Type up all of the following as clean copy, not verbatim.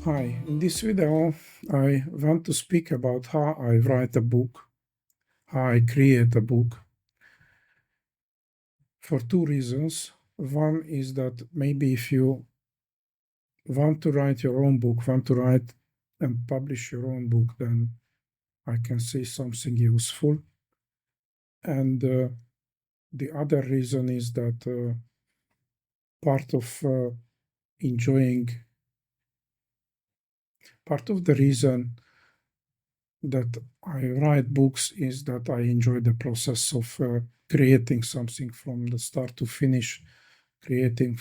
Hi, in this video I want to speak about how I write a book, how I create a book, for two reasons. One is that maybe if you want to write your own book, want to write and publish your own book, then I can say something useful. And the other reason is that part of the reason that I write books is that I enjoy the process of creating something from the start to finish, creating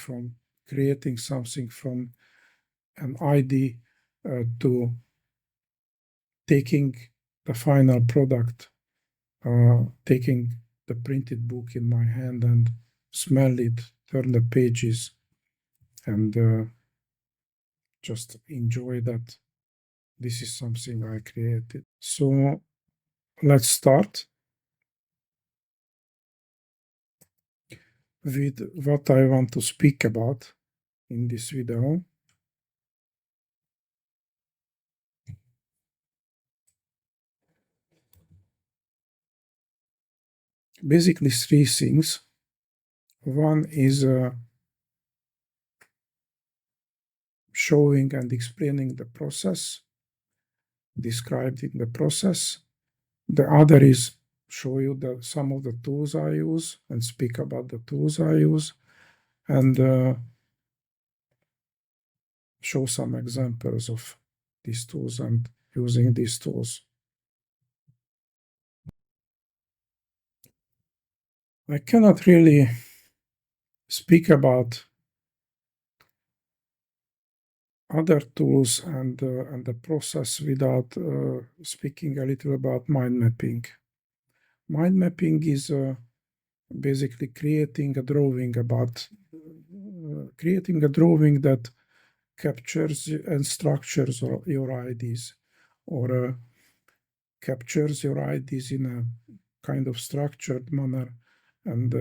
something from an idea to taking the final product, taking the printed book in my hand and smell it, turn the pages, and just enjoy that this is something I created. So let's start with what I want to speak about in this video. Basically three things. One is showing and explaining the process, described in the process. The other is show you some of the tools I use and speak about the tools I use, and show some examples of these tools and using these tools. I cannot really speak about other tools and the process without speaking a little about mind mapping. Mind mapping is basically creating a drawing that captures and structures your ideas, or captures your ideas in a kind of structured manner and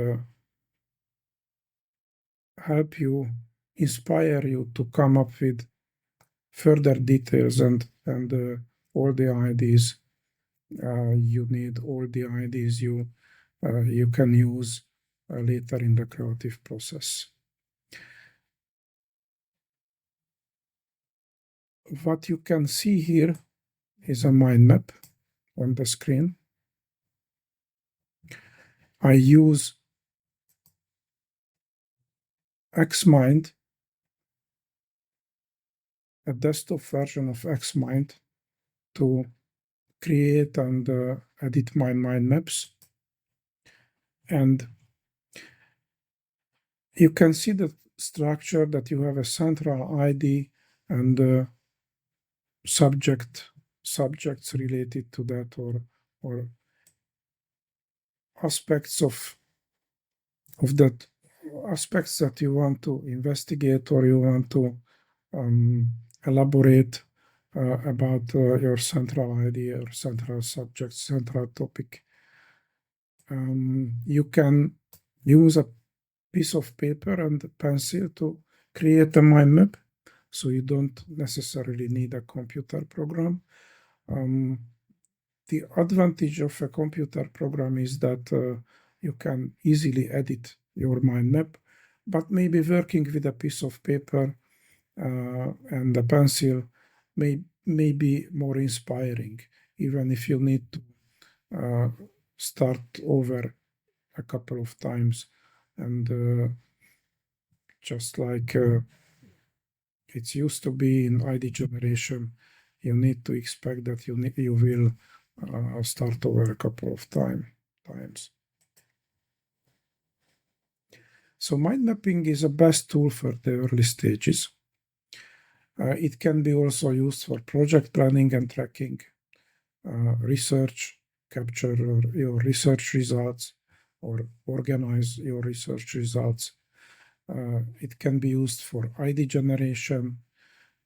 inspire you to come up with further details and all the ideas you need, all the ideas you can use later in the creative process. What you can see here is a mind map on the screen. I use Xmind, a desktop version of Xmind, to create and edit my mind maps. And you can see the structure that you have a central ID and subjects related to that, or aspects of that aspects that you want to investigate or you want to elaborate about your central idea or central subject, central topic. You can use a piece of paper and a pencil to create a mind map, so you don't necessarily need a computer program. The advantage of a computer program is that you can easily edit your mind map, but maybe working with a piece of paper and a pencil may be more inspiring, even if you need to start over a couple of times. And just like it's used to be in ID generation, you need to expect that you will start over a couple of times. So mind mapping is a best tool for the early stages. It can be also used for project planning and tracking, research, capture your research results, or organize your research results. It can be used for ID generation.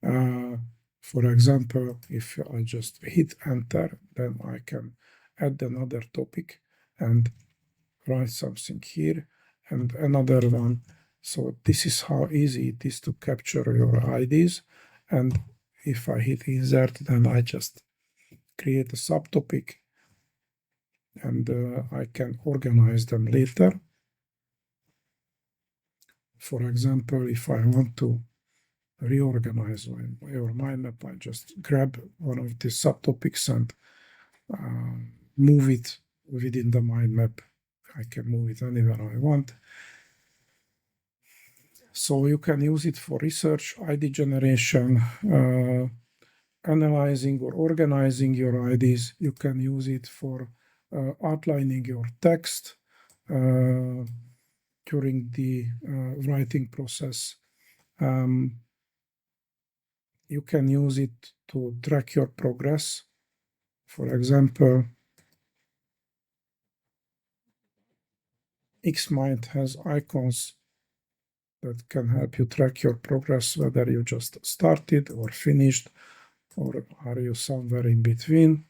For example, if I just hit enter, then I can add another topic and write something here and another one. So this is how easy it is to capture your IDs and if I hit insert, then I just create a subtopic, and I can organize them later. For example, if I want to reorganize your mind map, I just grab one of the subtopics and move it within the mind map. I can move it anywhere I want. So you can use it for research, ID generation, analyzing or organizing your IDs. You can use it for outlining your text during the writing process. You can use it to track your progress. For example, Xmind has icons that can help you track your progress, whether you just started or finished, or are you somewhere in between.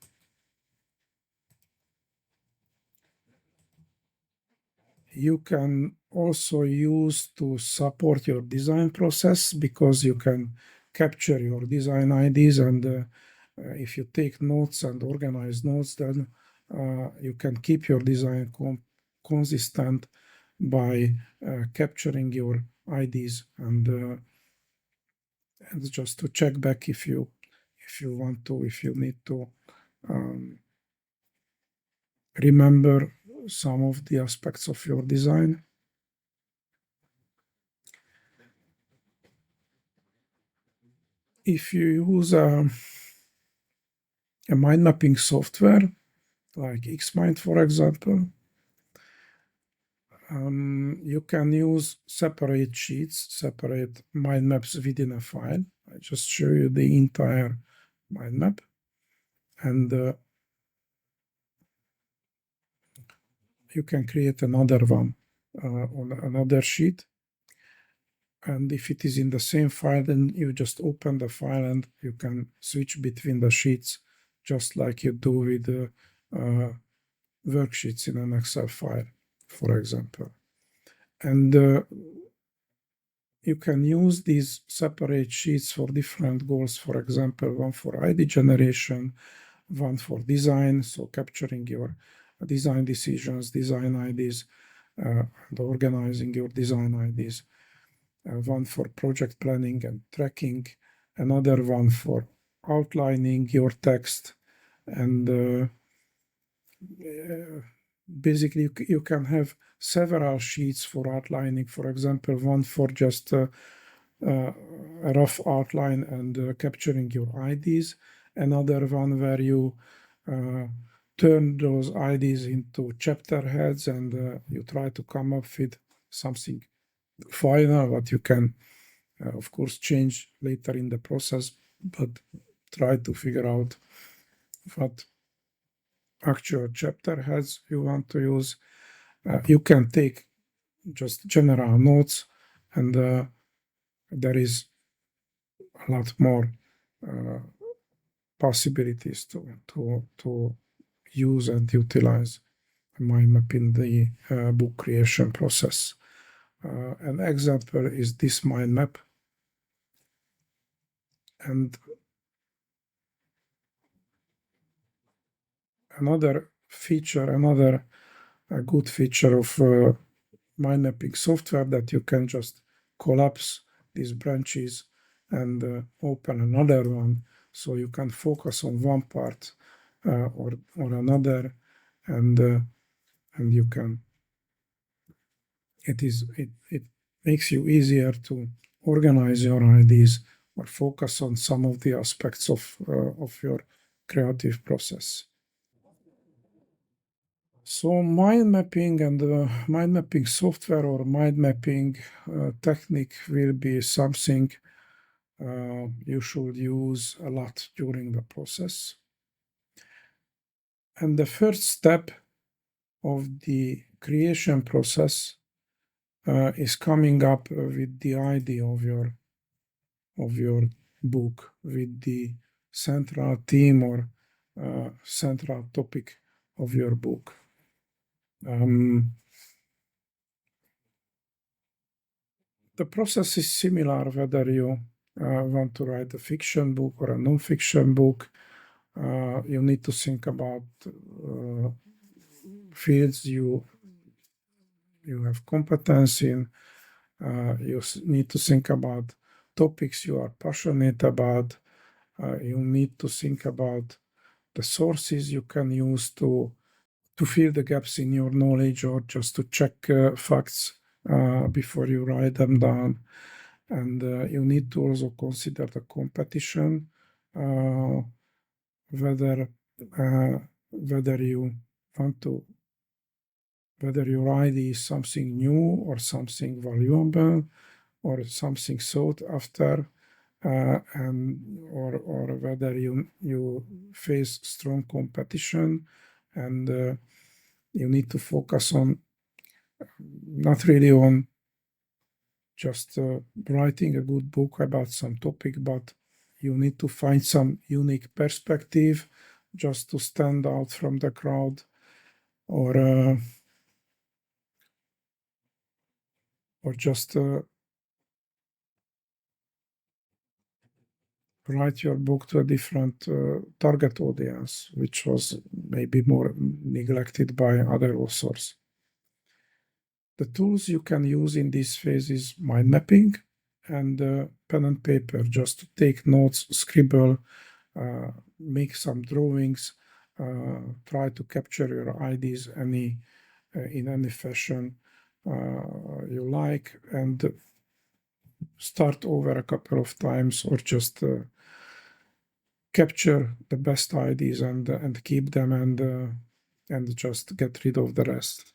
You can also use to support your design process, because you can capture your design IDs, and if you take notes and organize notes, then you can keep your design consistent by capturing your IDs, and just to check back if you want to, if you need to remember some of the aspects of your design. If you use a mind mapping software like Xmind, for example, you can use separate sheets, separate mind maps within a file. I just show you the entire mind map, and you can create another one on another sheet. And if it is in the same file, then you just open the file and you can switch between the sheets, just like you do with the worksheets in an Excel file, for example. And you can use these separate sheets for different goals. For example, one for ID generation, one for design, so capturing your design decisions, design IDs, and organizing your design IDs. One for project planning and tracking, another one for outlining your text, and basically you can have several sheets for outlining. For example, one for just a rough outline and capturing your IDs, another one where you turn those IDs into chapter heads, and you try to come up with something final, what you can of course change later in the process, but try to figure out what actual chapter heads you want to use. You can take just general notes, and there is a lot more possibilities to use and utilize mind map in the book creation process. An example is this mind map, and another feature, another good feature of mind mapping software, that you can just collapse these branches and open another one, so you can focus on one part or another, and you can, it makes you easier to organize your ideas or focus on some of the aspects of your creative process. So mind mapping and mind mapping software or mind mapping technique will be something you should use a lot during the process. And the first step of the creation process is coming up with the idea of your book, with the central theme or central topic of your book. The process is similar whether you want to write a fiction book or a non-fiction book. You need to think about fields you have competence in. You need to think about topics you are passionate about. You need to think about the sources you can use to fill the gaps in your knowledge, or just to check facts before you write them down. And you need to also consider the competition, whether you want to whether your idea is something new or something valuable or something sought after, or whether you face strong competition, and you need to focus on not really on just writing a good book about some topic, but you need to find some unique perspective just to stand out from the crowd, or just write your book to a different target audience, which was maybe more neglected by other authors. The tools you can use in this phase is mind mapping and pen and paper, just to take notes, scribble, make some drawings, try to capture your ideas in any fashion you like, and start over a couple of times, or just capture the best ideas and keep them, and just get rid of the rest.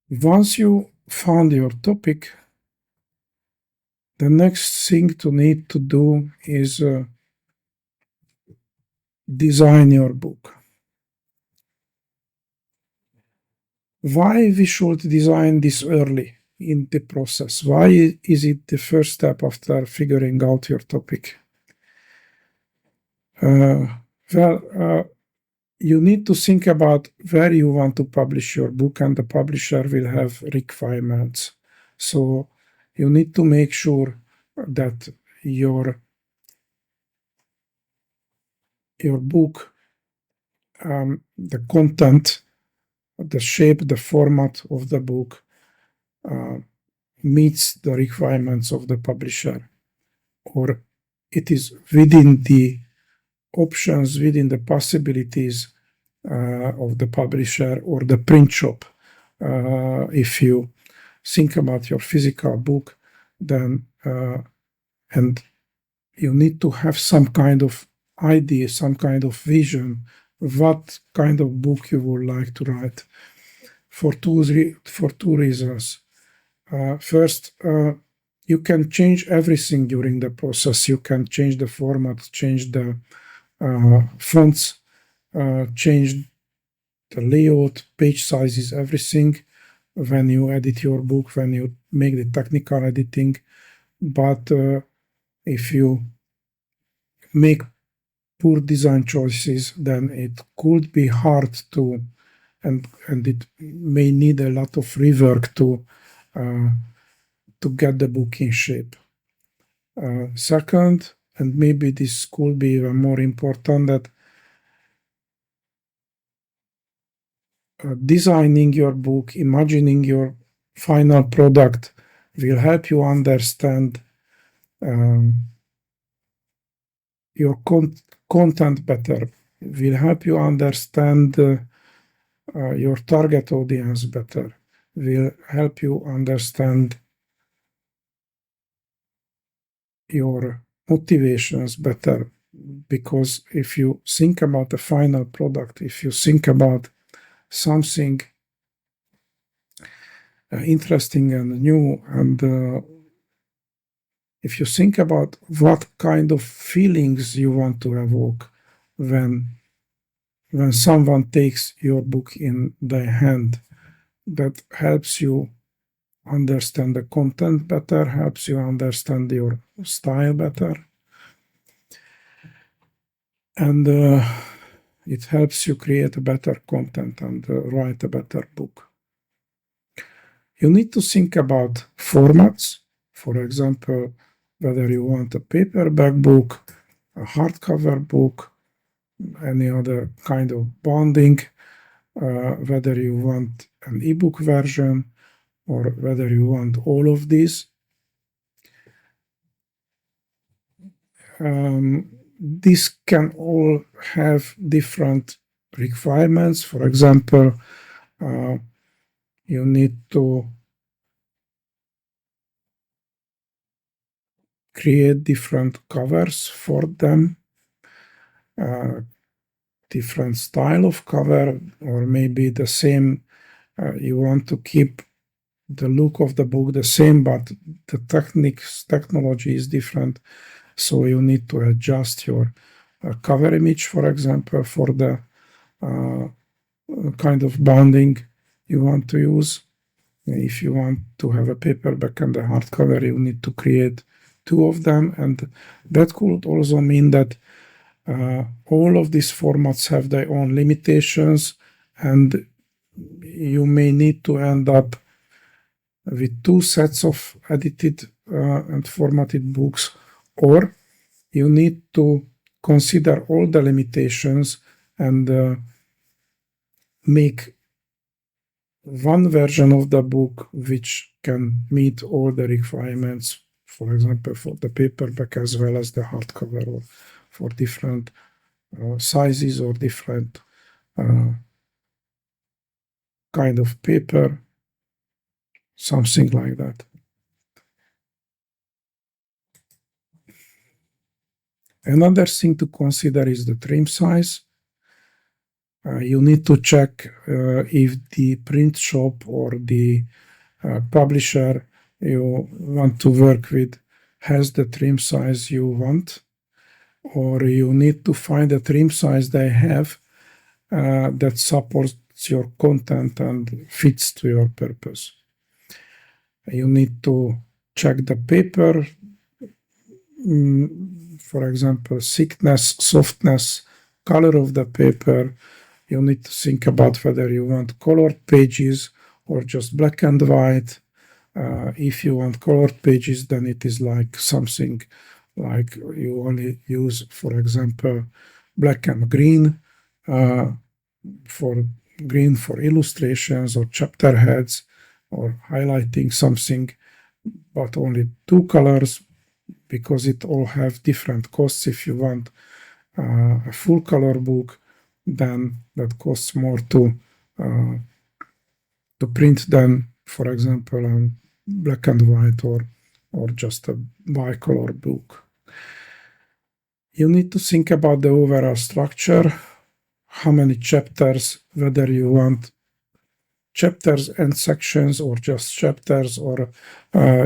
Once you found your topic, the next thing to need to do is design your book. Why we should design this early in the process? Why is it the first step after figuring out your topic? You need to think about where you want to publish your book, and the publisher will have requirements. So you need to make sure that your book, the content, the shape, the format of the book meets the requirements of the publisher, or it is within the options, within the possibilities of the publisher or the print shop. If you think about your physical book, then and you need to have some kind of idea, some kind of vision, what kind of book you would like to write, for two reasons. First, you can change everything during the process. You can change the format, change the fonts, change the layout, page sizes, everything when you edit your book, when you make the technical editing. But if you make poor design choices, then it could be hard to, and it may need a lot of rework to get the book in shape. Second, and maybe this could be even more important, that designing your book, imagining your final product will help you understand your content better, will help you understand your target audience better, will help you understand your motivations better. Because if you think about the final product, if you think about something interesting and new, and if you think about what kind of feelings you want to evoke when someone takes your book in their hand, that helps you understand the content better, helps you understand your style better, and it helps you create a better content and write a better book. You need to think about formats. For example, whether you want a paperback book, a hardcover book, any other kind of bonding, whether you want an ebook version or whether you want all of these. These can all have different requirements. For example, you need to create different covers for them, different style of cover, or maybe the same. You want to keep the look of the book the same, but the technology is different. So you need to adjust your cover image, for example, for the kind of bonding you want to use. If you want to have a paperback and a hardcover, you need to create two of them, and that could also mean that all of these formats have their own limitations, and you may need to end up with two sets of edited and formatted books, or you need to consider all the limitations and make one version of the book which can meet all the requirements, for example, for the paperback as well as the hardcover, or for different sizes or different kind of paper, something like that. Another thing to consider is the trim size. You need to check if the print shop or the publisher you want to work with has the trim size you want, or you need to find a trim size they have that supports your content and fits to your purpose. You need to check the paper, for example, thickness, softness, color of the paper. You need to think about whether you want colored pages or just black and white. If you want colored pages, then it is like something like you only use, for example, black and green for illustrations or chapter heads or highlighting something, but only two colors, because it all have different costs. If you want a full color book, then that costs more to print than, for example, on black and white or just a bicolor book. You need to think about the overall structure, how many chapters, whether you want chapters and sections or just chapters, or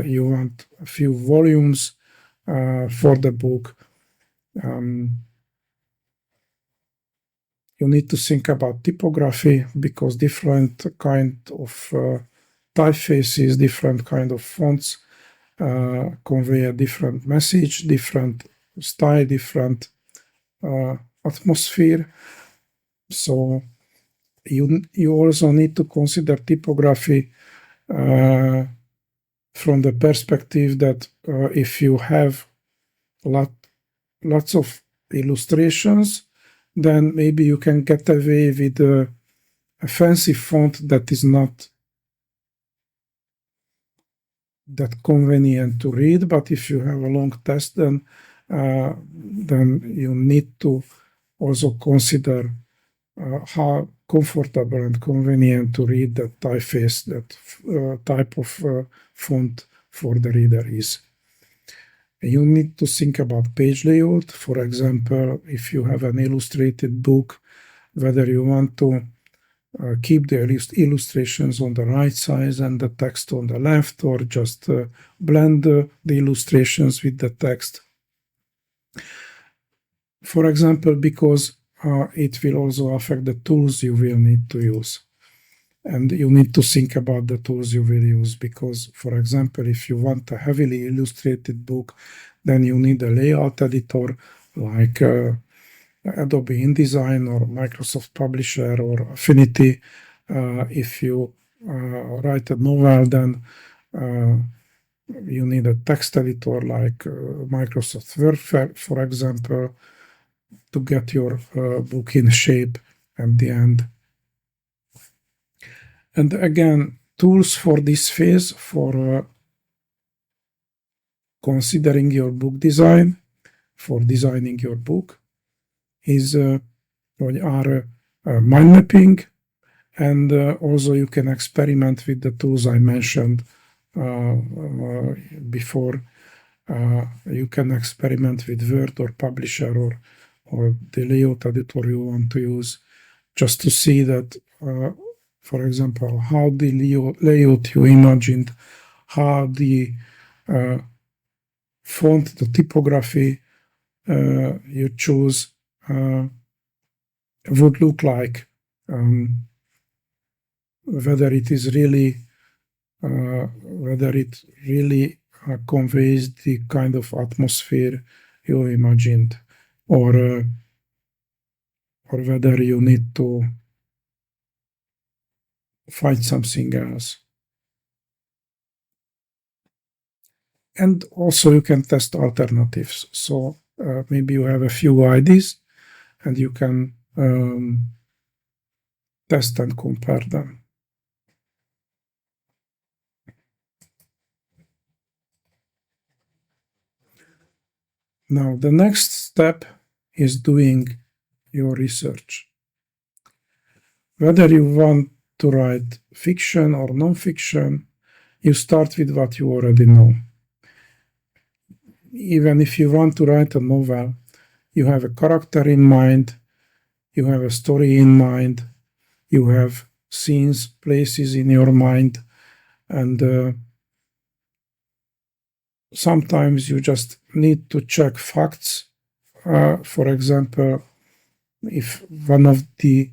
you want a few volumes for the book. You need to think about typography, because different kind of typefaces, different kind of fonts convey a different message, different style, different atmosphere. So you also need to consider typography from the perspective that if you have lots of illustrations, then maybe you can get away with a fancy font that is not that convenient to read. But if you have a long text, then you need to also consider how comfortable and convenient to read that typeface, that type of font for the reader is. You need to think about page layout. For example, if you have an illustrated book, whether you want to keep the illustrations on the right side and the text on the left, or just blend the illustrations with the text. For example, because it will also affect the tools you will need to use. And you need to think about the tools you will use, because, for example, if you want a heavily illustrated book, then you need a layout editor like Adobe InDesign or Microsoft Publisher or Affinity. If you write a novel, then you need a text editor like Microsoft Word, for example, to get your book in shape at the end. And again, tools for this phase, for considering your book design, for designing your book, are mind mapping, and also you can experiment with the tools I mentioned before. You can experiment with Word or Publisher or the layout editor you want to use, just to see that, for example, how the layout you imagined, how the font, the typography you choose would look like, whether it really conveys the kind of atmosphere you imagined, or whether you need to find something else. And also you can test alternatives. So maybe you have a few ideas and you can test and compare them. Now, the next step is doing your research. Whether you want to write fiction or non-fiction, you start with what you already know. Even if you want to write a novel, you have a character in mind, you have a story in mind, you have scenes, places in your mind, and sometimes you just need to check facts. For example, if one of the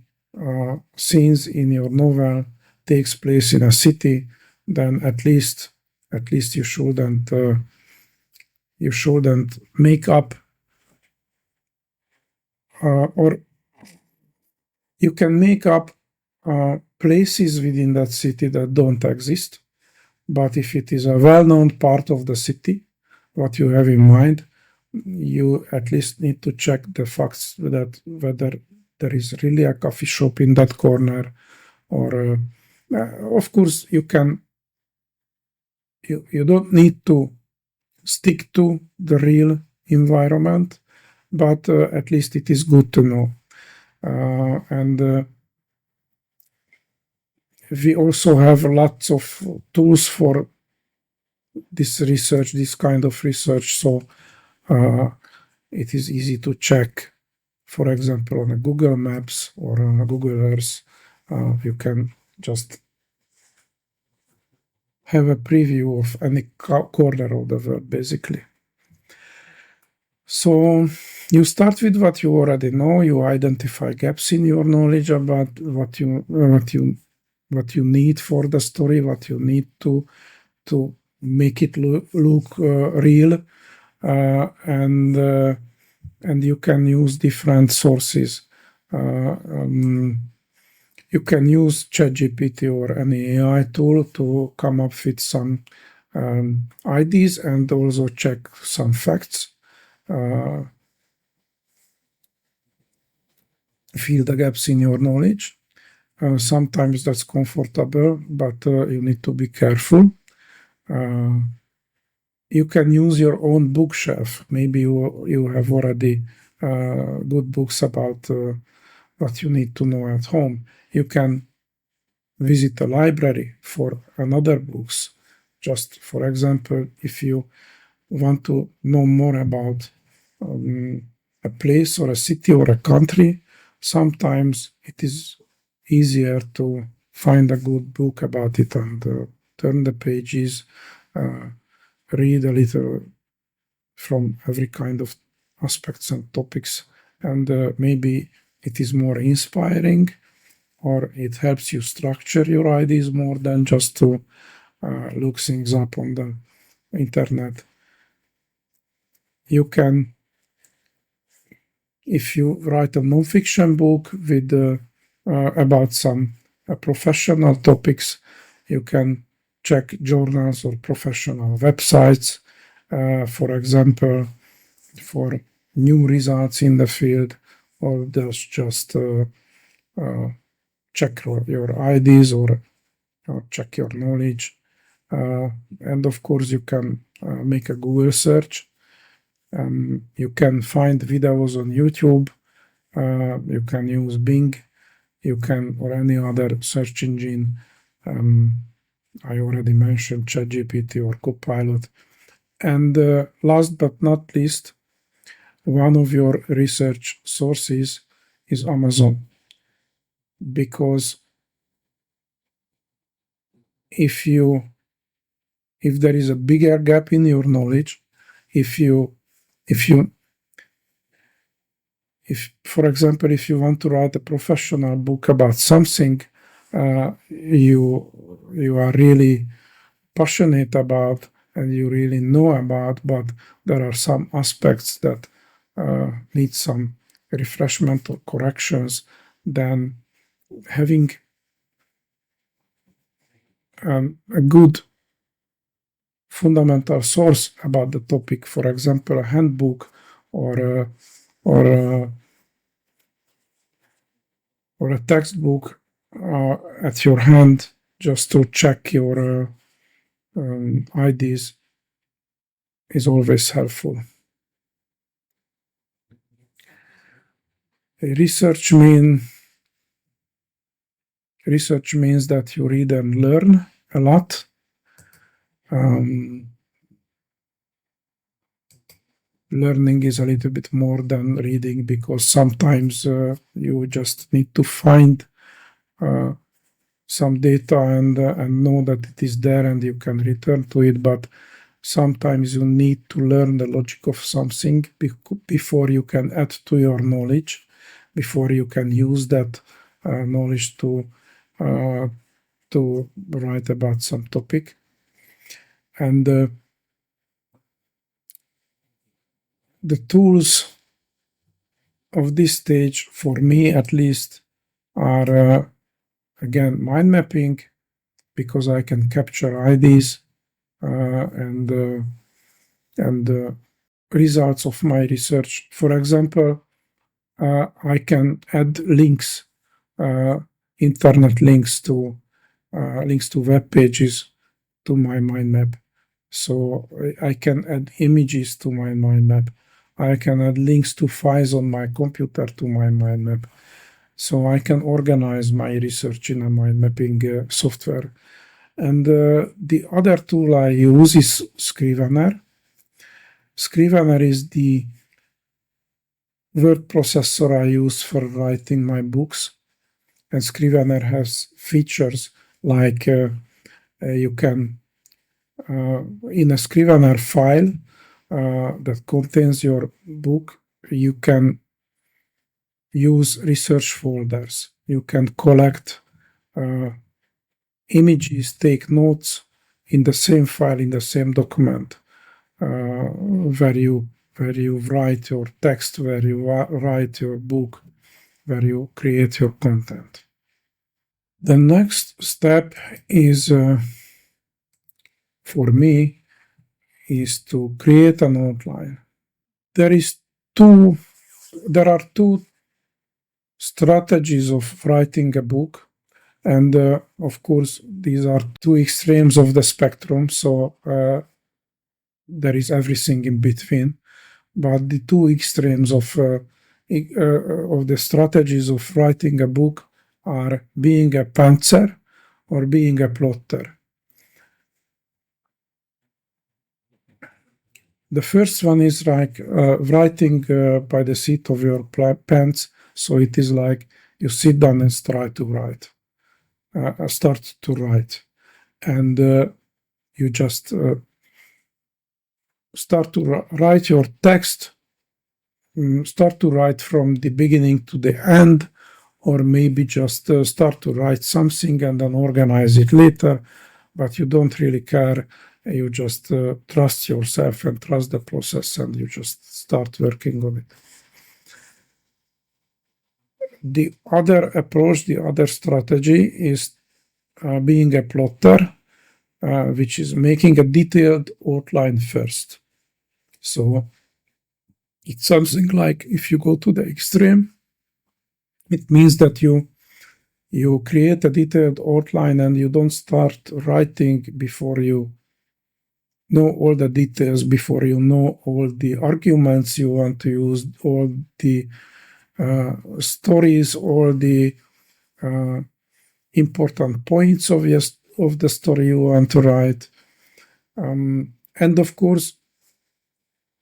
scenes in your novel takes place in a city, then at least you shouldn't make up, or you can make up places within that city that don't exist. But if it is a well-known part of the city, what you have in mind, you at least need to check the facts, that whether there is really a coffee shop in that corner, or of course you don't need to stick to the real environment, but at least it is good to know. And we also have lots of tools for this research, this kind of research, so it is easy to check. For example, on a Google Maps or on a Google Earth, you can just have a preview of any corner of the world, basically. So you start with what you already know. You identify gaps in your knowledge about what you need for the story, what you need to make it look real, and you can use different sources. You can use ChatGPT or any AI tool to come up with some ideas and also check some facts. Fill the gaps in your knowledge. Sometimes that's comfortable, but you need to be careful. You can use your own bookshelf. Maybe you have already good books about what you need to know at home. You can visit a library for another books. Just for example, if you want to know more about a place or a city or a country, sometimes it is easier to find a good book about it and turn the pages, read a little from every kind of aspects and topics, and maybe it is more inspiring, or it helps you structure your ideas more than just to look things up on the internet. You can, if you write a non-fiction book with about some professional topics, You can check journals or professional websites, for example, for new results in the field, or just check your IDs or check your knowledge. And of course, you can make a Google search. You can find videos on YouTube. You can use Bing. You can, or any other search engine. I already mentioned ChatGPT or Copilot. And last but not least, one of your research sources is Amazon. Because if there is a bigger gap in your knowledge, if for example, if you want to write a professional book about something you are really passionate about and you really know about, but there are some aspects that need some refreshment or corrections, then having a good fundamental source about the topic, for example, a handbook or a textbook at your hand, just to check your IDs, is always helpful. Research means that you read and learn a lot. Learning is a little bit more than reading, because sometimes you just need to find some data and know that it is there and you can return to it, but sometimes you need to learn the logic of something before you can add to your knowledge, before you can use that knowledge to write about some topic. And the tools of this stage, for me at least, are again mind mapping, because I can capture IDs and results of my research. For example, I can add links, internet links to web pages to my mind map. So I can add images to my mind map. I can add links to files on my computer to my mind map. So I can organize my research in a mind mapping software. And the other tool I use is Scrivener. Scrivener is the word processor I use for writing my books. And Scrivener has features like you can, in a Scrivener file that contains your book, you can use research folders. You can collect images, take notes in the same file, in the same document, where you write your text, where you write your book, where you create your content. The next step is, for me, is to create an outline. There are two strategies of writing a book, and of course these are two extremes of the spectrum, so there is everything in between. But the two extremes of the strategies of writing a book are being a pantser or being a plotter. The first one is like writing by the seat of your pants. So it is like you sit down and start to write, and you just start to write your text, start to write from the beginning to the end, or maybe just start to write something and then organize it later, but you don't really care. You just trust yourself and trust the process, and you just start working on it. The other approach, the other strategy is being a plotter, which is making a detailed outline first. So it's something like, if you go to the extreme, it means that you create a detailed outline and you don't start writing before you know all the details, before you know all the arguments you want to use, all the stories, all the important points of the story you want to write. And of course,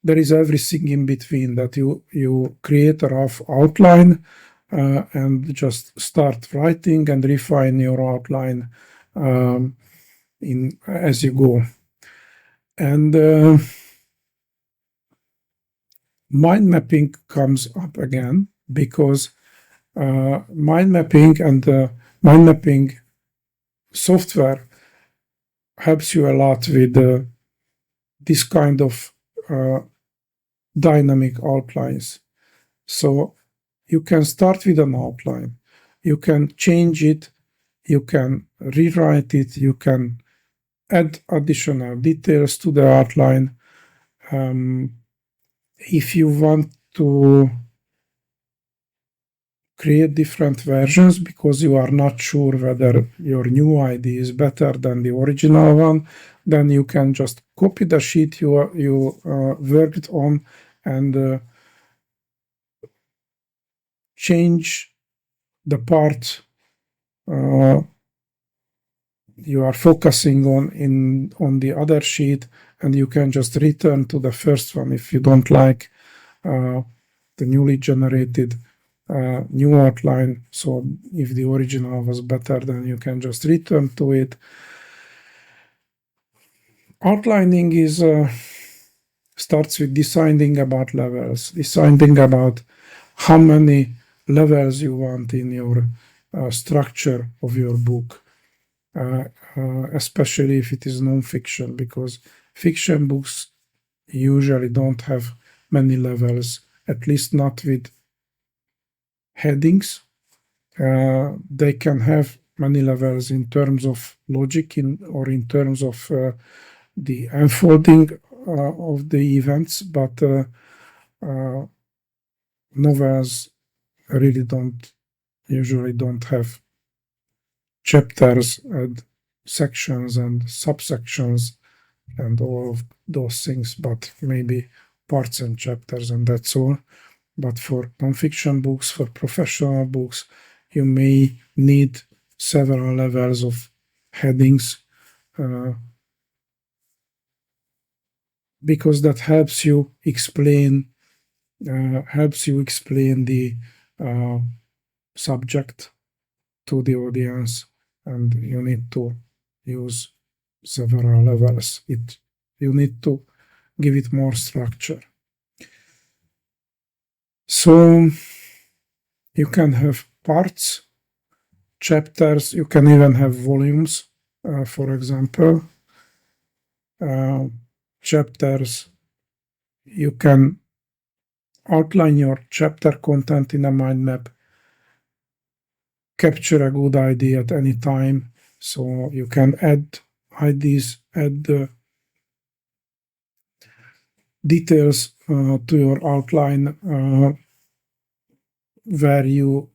there is everything in between, that you create a rough outline and just start writing and refine your outline as you go. And mind mapping comes up again, because mind mapping software helps you a lot with this kind of dynamic outlines. So you can start with an outline, you can change it, you can rewrite it, you can add additional details to the outline. If you want to create different versions because you are not sure whether your new ID is better than the original one, then you can just copy the sheet you worked on and change the part you are focusing on the other sheet, and you can just return to the first one if you don't like the newly generated new outline. So if the original was better, then you can just return to it. Outlining starts with deciding about levels, deciding about how many levels you want in your structure of your book, especially if it is non-fiction, because fiction books usually don't have many levels, at least not with headings. They can have many levels in terms of logic or in terms of the unfolding of the events, but novels really usually don't have chapters and sections and subsections and all of those things, but maybe parts and chapters, and that's all. But for nonfiction books, for professional books, you may need several levels of headings, because that helps you explain the subject to the audience, and you need to use several levels. You need to give it more structure. So you can have parts, chapters, you can even have volumes, for example. Chapters, you can outline your chapter content in a mind map, capture a good idea at any time, so you can add IDs, add details to your outline where you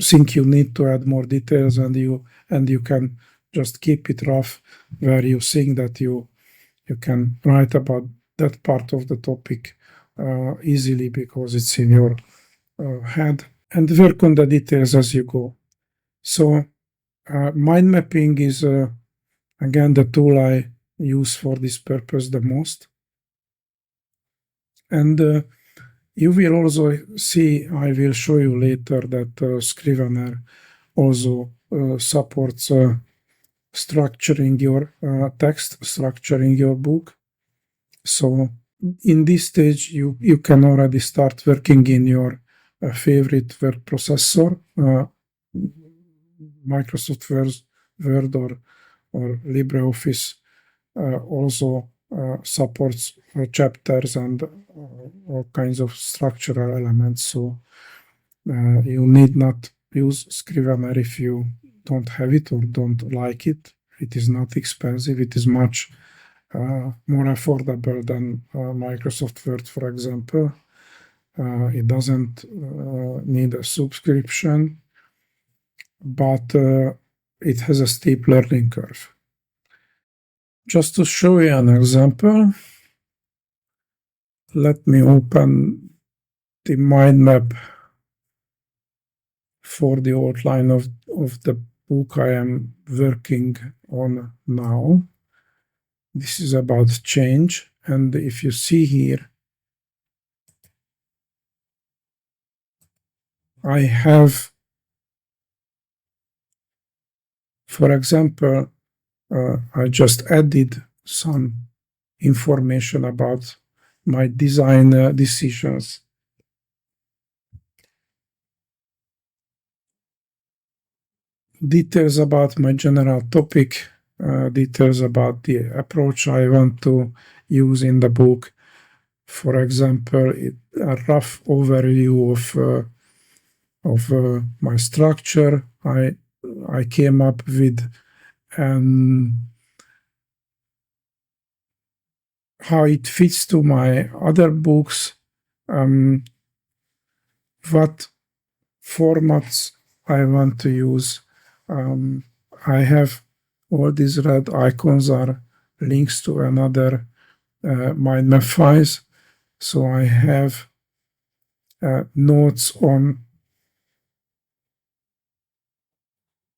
think you need to add more details, and you can just keep it rough where you think that you can write about that part of the topic easily because it's in your head, and work on the details as you go. So mind mapping is again the tool I use for this purpose the most. And you will also see, I will show you later, that Scrivener also supports structuring your text, structuring your book. So in this stage, you can already start working in your favorite word processor, Microsoft Word or LibreOffice also supports chapters and all kinds of structural elements. So you need not use Scrivener if you don't have it or don't like it. It is not expensive. It is much more affordable than Microsoft Word, for example. It doesn't need a subscription, but it has a steep learning curve. Just to show you an example, let me open the mind map for the outline of the book I am working on now. This is about change, and if you see here, I have, for example, I just added some information about my design decisions. Details about my general topic, details about the approach I want to use in the book. For example, a rough overview of my structure I came up with, and how it fits to my other books, what formats I want to use. I have all these red icons are links to another mind map files. So I have notes on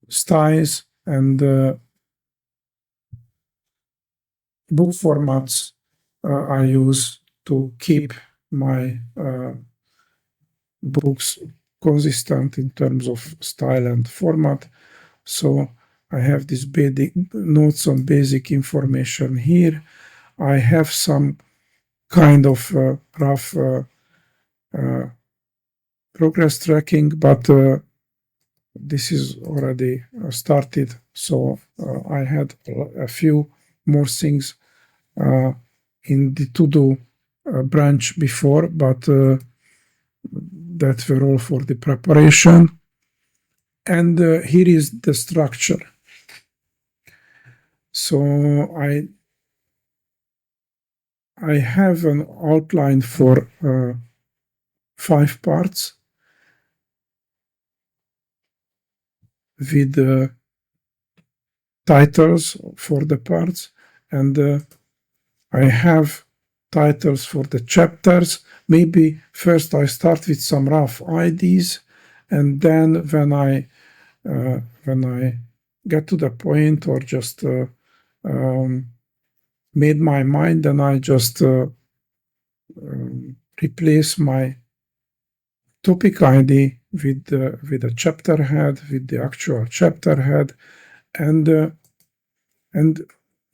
styles and book formats I use to keep my books consistent in terms of style and format. So I have these basic notes on basic information here. I have some kind of rough progress tracking, but this is already started. So I had a few more things in the to-do branch before, but that were all for the preparation. And here is the structure. So I have an outline for 5 parts with titles for the parts, and I have titles for the chapters. Maybe first I start with some rough ideas, and then when I get to the point or just made my mind, then I just replace my topic ID with a chapter head, with the actual chapter head, and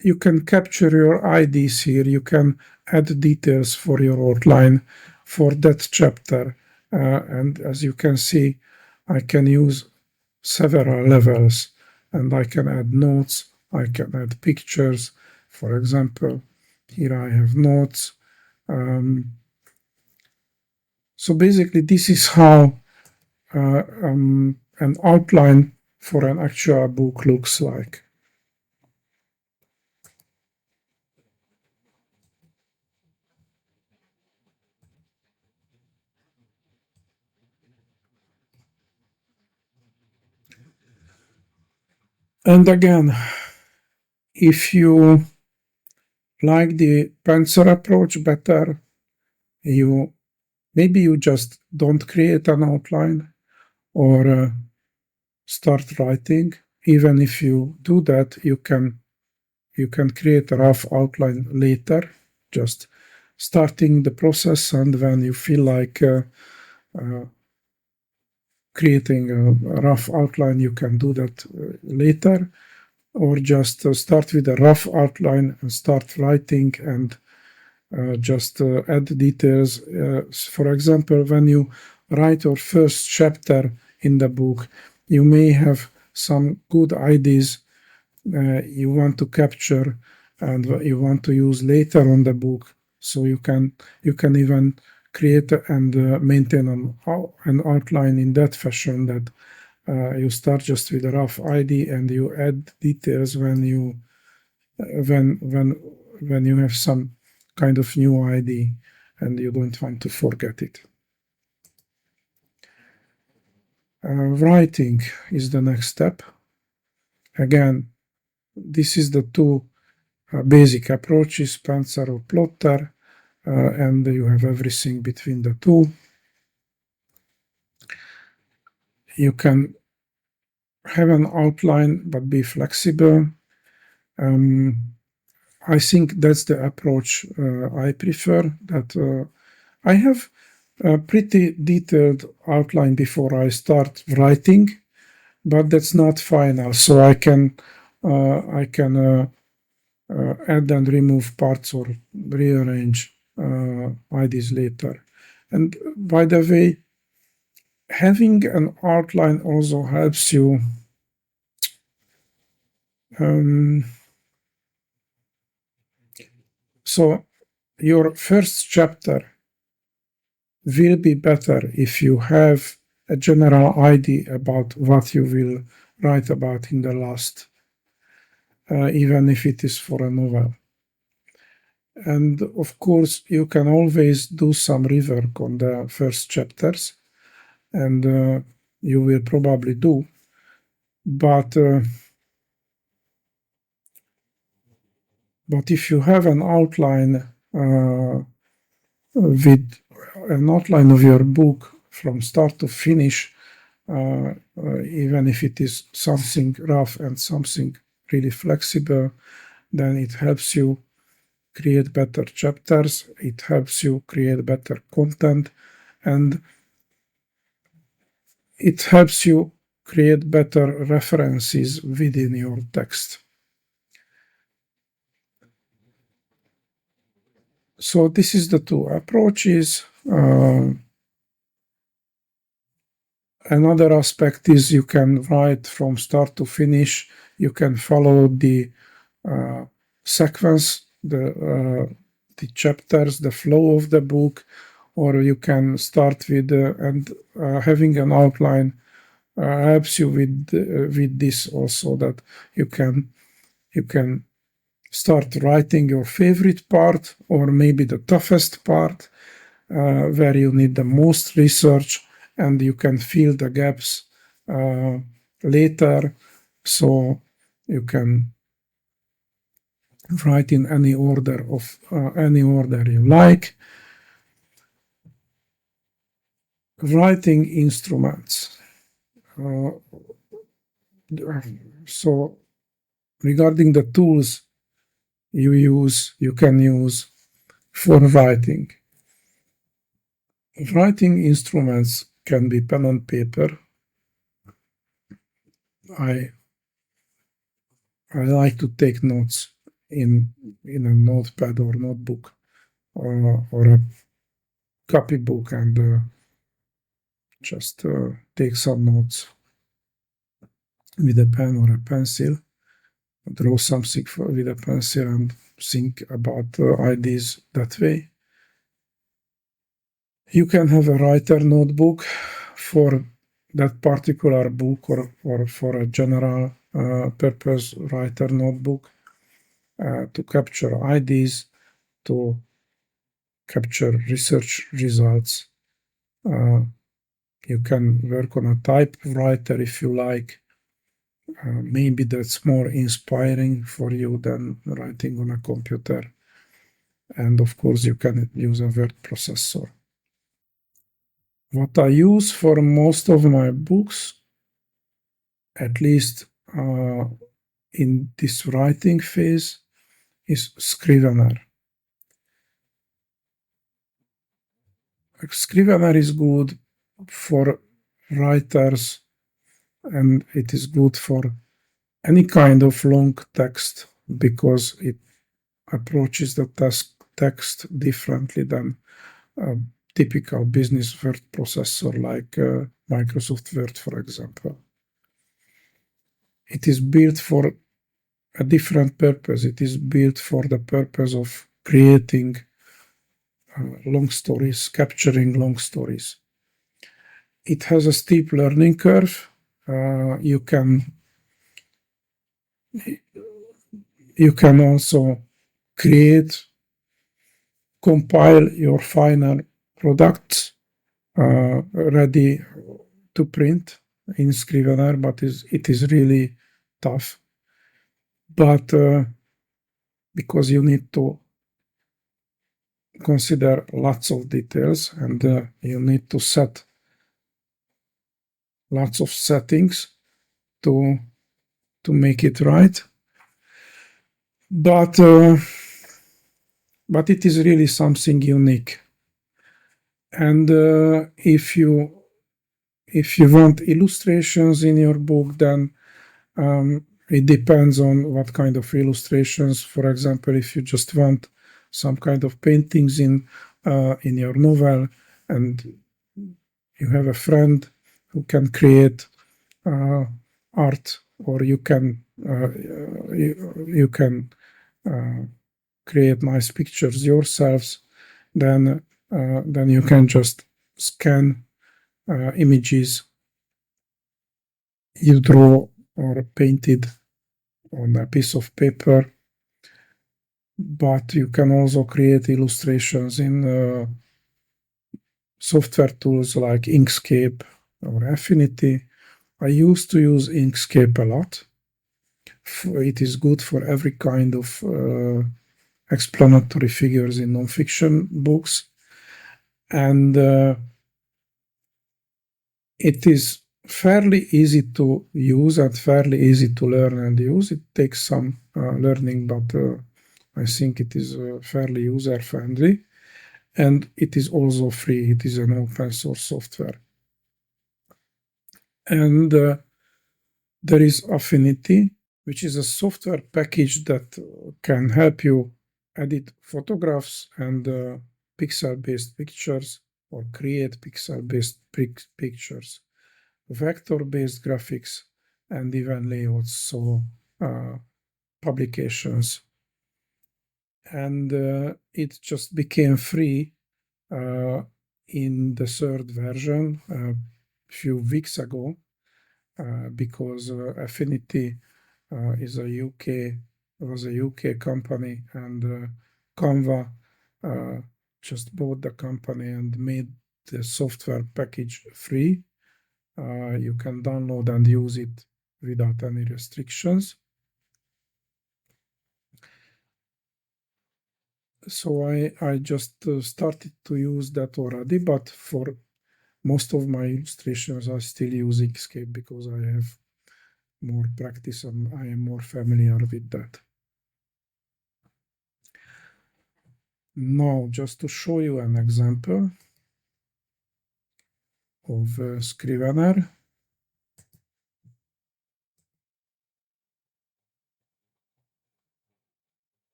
you can capture your IDs here. You can add details for your outline for that chapter, and as you can see, I can use several levels, and I can add notes, I can add pictures. For example, here I have notes. So basically, this is how an outline for an actual book looks like. And again, if you like the pencil approach better, maybe you just don't create an outline or start writing. Even if you do that, you can create a rough outline later, just starting the process, and when you feel like creating a rough outline, you can do that later, or just start with a rough outline and start writing and just add details. For example, when you write your first chapter in the book, you may have some good ideas you want to capture and you want to use later on the book. So you can even create and maintain an outline in that fashion that You start just with a rough ID and you add details when you have some kind of new ID and you don't want to forget it. Writing is the next step. Again, this is the two basic approaches, Spencer or Plotter, and you have everything between the two. You can have an outline but be flexible. I think that's the approach I prefer, that I have a pretty detailed outline before I start writing, but that's not final, so I can add and remove parts or rearrange IDs later. And by the way, having an outline also helps you so your first chapter will be better if you have a general idea about what you will write about in the last, even if it is for a novel. And of course, you can always do some rework on the first chapters, and you will probably do. But if you have an outline with an outline of your book from start to finish, even if it is something rough and something really flexible, then it helps you create better chapters, it helps you create better content, and it helps you create better references within your text. So this is the two approaches. Another aspect is you can write from start to finish. You can follow the sequence, the chapters, the flow of the book, or you can start with and having an outline helps you with this also, that you can start writing your favorite part or maybe the toughest part, where you need the most research, and you can fill the gaps later, so you can write in any order you like. Writing instruments. So regarding the tools you can use for writing. Writing instruments can be pen and paper. I like to take notes in a notepad or notebook or a copybook and just take some notes with a pen or a pencil, draw something with a pencil and think about ideas that way. You can have a writer notebook for that particular book or for a general purpose writer notebook to capture ideas, to capture research results. You can work on a typewriter if you like. Maybe that's more inspiring for you than writing on a computer. And of course, you can use a word processor. What I use for most of my books, at least in this writing phase, is Scrivener. Scrivener is good for writers, and it is good for any kind of long text because it approaches the text differently than a typical business word processor like Microsoft Word, for example. It is built for a different purpose. It is built for the purpose of creating long stories, capturing long stories. It has a steep learning curve. You can also compile your final products ready to print in Scrivener, but it is really tough. But because you need to consider lots of details and you need to set lots of settings to make it right. But it is really something unique. And if you want illustrations in your book, then it depends on what kind of illustrations. For example, if you just want some kind of paintings in your novel, and you have a friend who can create art, or you can create nice pictures yourselves, then you can just scan images you draw or painted on a piece of paper. But you can also create illustrations in software tools like Inkscape or Affinity. I used to use Inkscape a lot. It is good for every kind of explanatory figures in nonfiction books. And it is fairly easy to use and fairly easy to learn and use. It takes some learning, but I think it is fairly user-friendly. And it is also free. It is an open source software. And there is Affinity, which is a software package that can help you edit photographs and pixel-based pictures, or create pixel-based pictures, vector-based graphics, and even layouts, so publications. And it just became free in the third version a few weeks ago, because Affinity was a UK company, and Canva just bought the company and made the software package free. You can download and use it without any restrictions. So I just started to use that already, but for most of my illustrations I still use Inkscape because I have more practice and I am more familiar with that. Now, just to show you an example of Scrivener.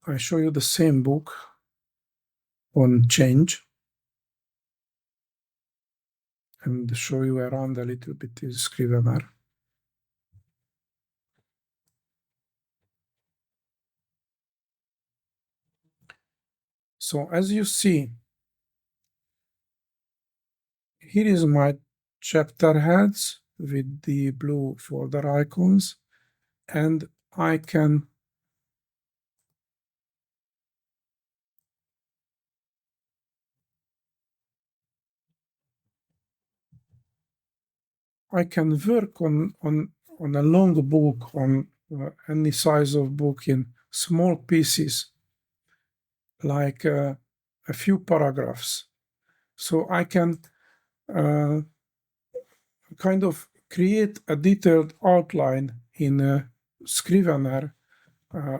I show you the same book on change and show you around a little bit in Scrivener. So as you see, here is my chapter heads with the blue folder icons, and I can work on a long book, on any size of book, in small pieces, like a few paragraphs. So I can kind of create a detailed outline in Scrivener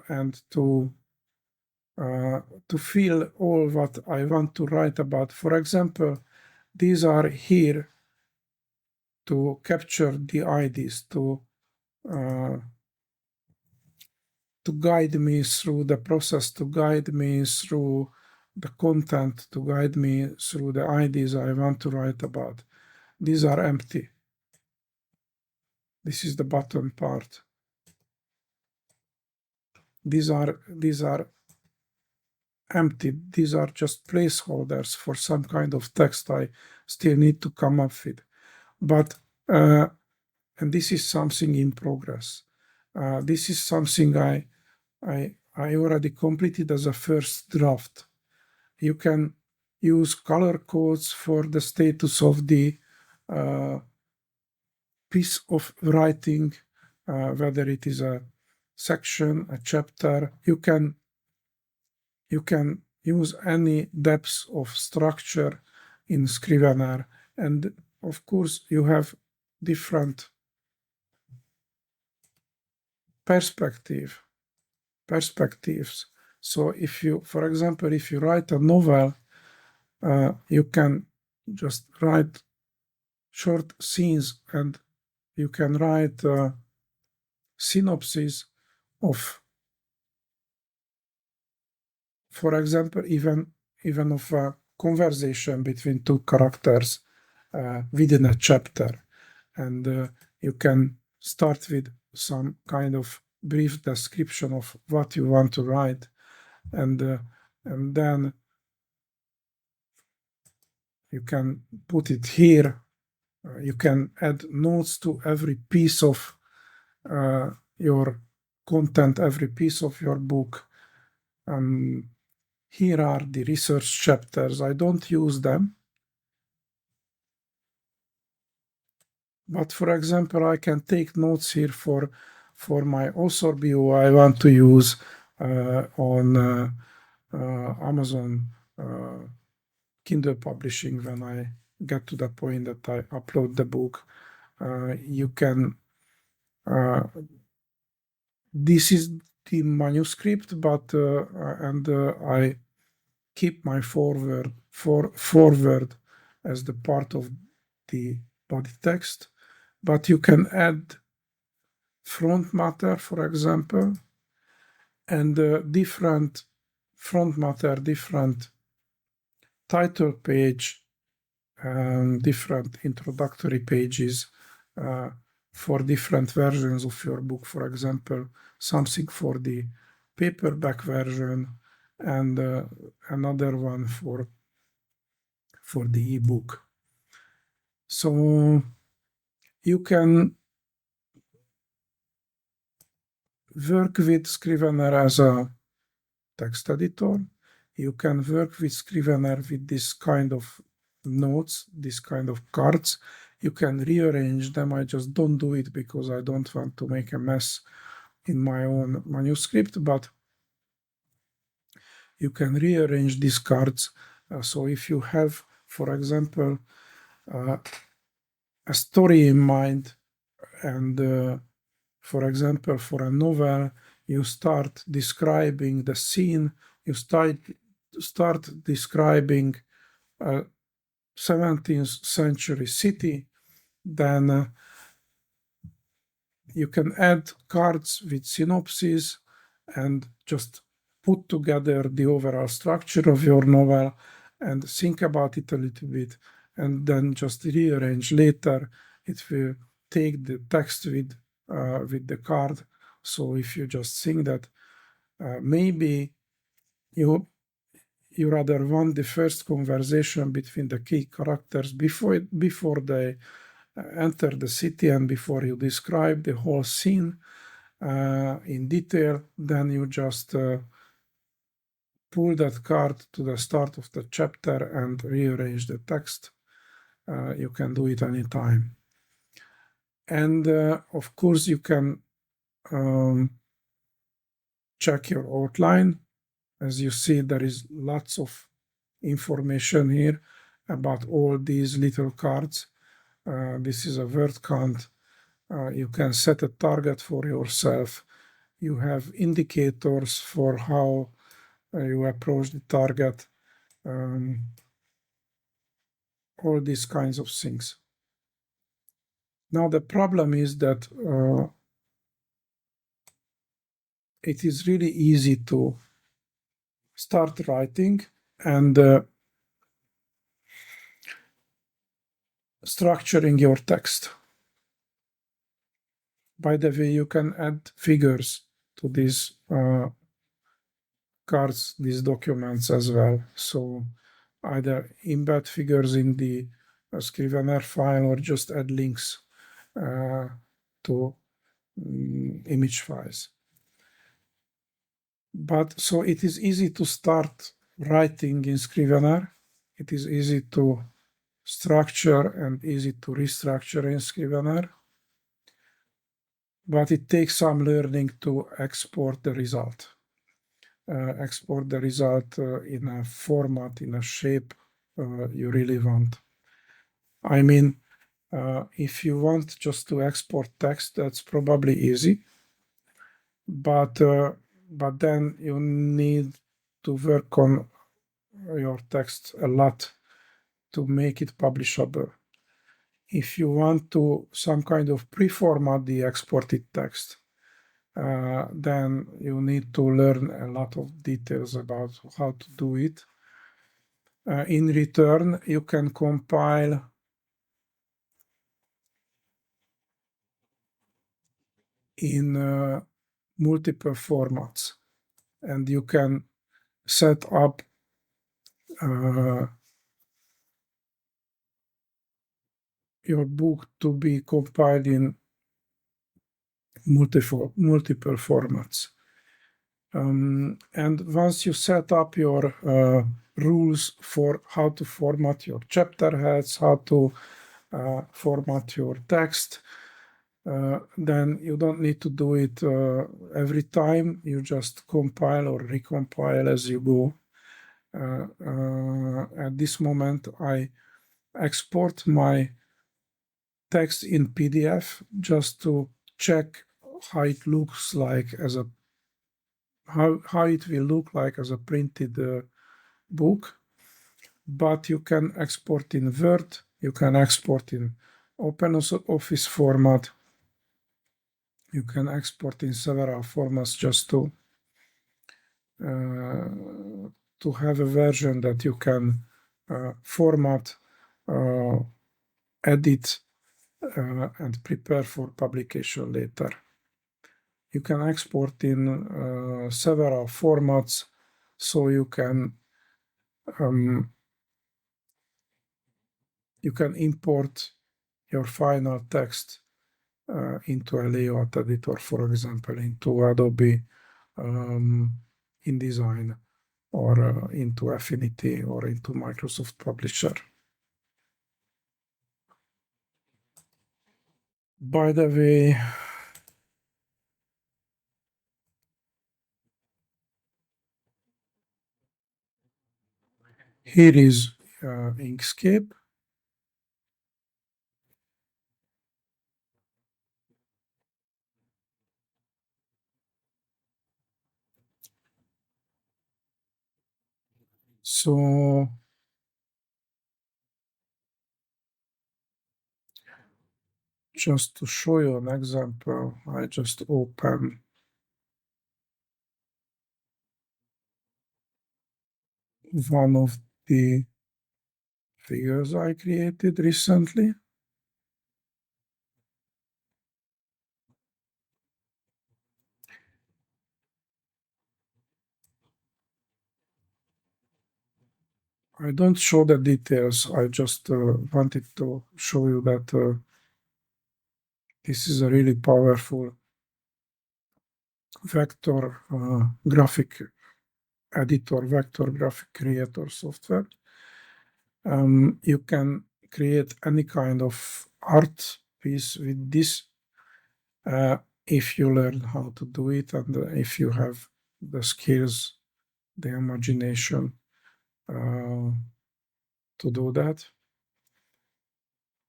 and to fill all what I want to write about. For example, these are here to capture the IDs, to guide me through the process, to guide me through the content, to guide me through the IDs I want to write about. These are empty. This is the bottom part. These are empty. These are just placeholders for some kind of text I still need to come up with. But and this is something in progress. This is something I already completed as a first draft. You can use color codes for the status of the piece of writing, whether it is a section, a chapter. You can use any depth of structure in Scrivener, and of course you have different perspectives. So if you, for example, if you write a novel, you can just write short scenes, and you can write synopses of, for example, even of a conversation between two characters within a chapter. And you can start with some kind of brief description of what you want to write, and then you can put it here. You can add notes to every piece of your content, every piece of your book. Here are the research chapters. I don't use them, but for example, I can take notes here for my author bio I want to use on Amazon Kindle publishing when I get to the point that I upload the book. You can this is the manuscript, but and I keep my forward as the part of the body text, but you can add front matter, for example, and different front matter, different title page, and different introductory pages for different versions of your book. For example, something for the paperback version, and another one for the ebook. So you can work with Scrivener as a text editor. You can work with Scrivener with this kind of notes, this kind of cards. You can rearrange them. I just don't do it because I don't want to make a mess in my own manuscript, but you can rearrange these cards. So if you have, for example, a story in mind, and for example, for a novel, you start describing the scene, you start describing a 17th century city, then you can add cards with synopses and just put together the overall structure of your novel and think about it a little bit, and then just rearrange later. It will take the text with the card. So if you just think that maybe you rather want the first conversation between the key characters before they enter the city and before you describe the whole scene in detail, then you just pull that card to the start of the chapter and rearrange the text. You can do it anytime. And of course, you can check your outline. As you see, there is lots of information here about all these little cards. This is a word count. You can set a target for yourself. You have indicators for how you approach the target, all these kinds of things. Now, the problem is that it is really easy to start writing and structuring your text. By the way, you can add figures to these cards these documents as well. So either embed figures in the Scrivener file or just add links to image files. But so it is easy to start writing in Scrivener. It is easy to structure and easy to restructure in Scrivener. But it takes some learning to export the result. Export the result in a format, in a shape you really want. I mean, if you want just to export text, that's probably easy. But then you need to work on your text a lot to make it publishable. If you want to some kind of pre-format the exported text, then you need to learn a lot of details about how to do it. In return, you can compile in multiple formats, and you can set up your book to be compiled in multiple formats. And once you set up your rules for how to format your chapter heads, how to format your text, then you don't need to do it every time. You just compile or recompile as you go. At this moment, I export my text in PDF just to check how it looks like as a how it will look like as a printed book. But you can export in Word, you can export in OpenOffice format, you can export in several formats just to have a version that you can format, edit, and prepare for publication later. You can export in several formats, so you can import your final text into a layout editor, for example, into Adobe InDesign or into Affinity or into Microsoft Publisher. By the way, here is Inkscape. So just to show you an example, I just open one of the figures I created recently. I don't show the details, I just wanted to show you that this is a really powerful vector graphic editor, vector graphic creator software. You can create any kind of art piece with this if you learn how to do it and if you have the skills, the imagination to do that.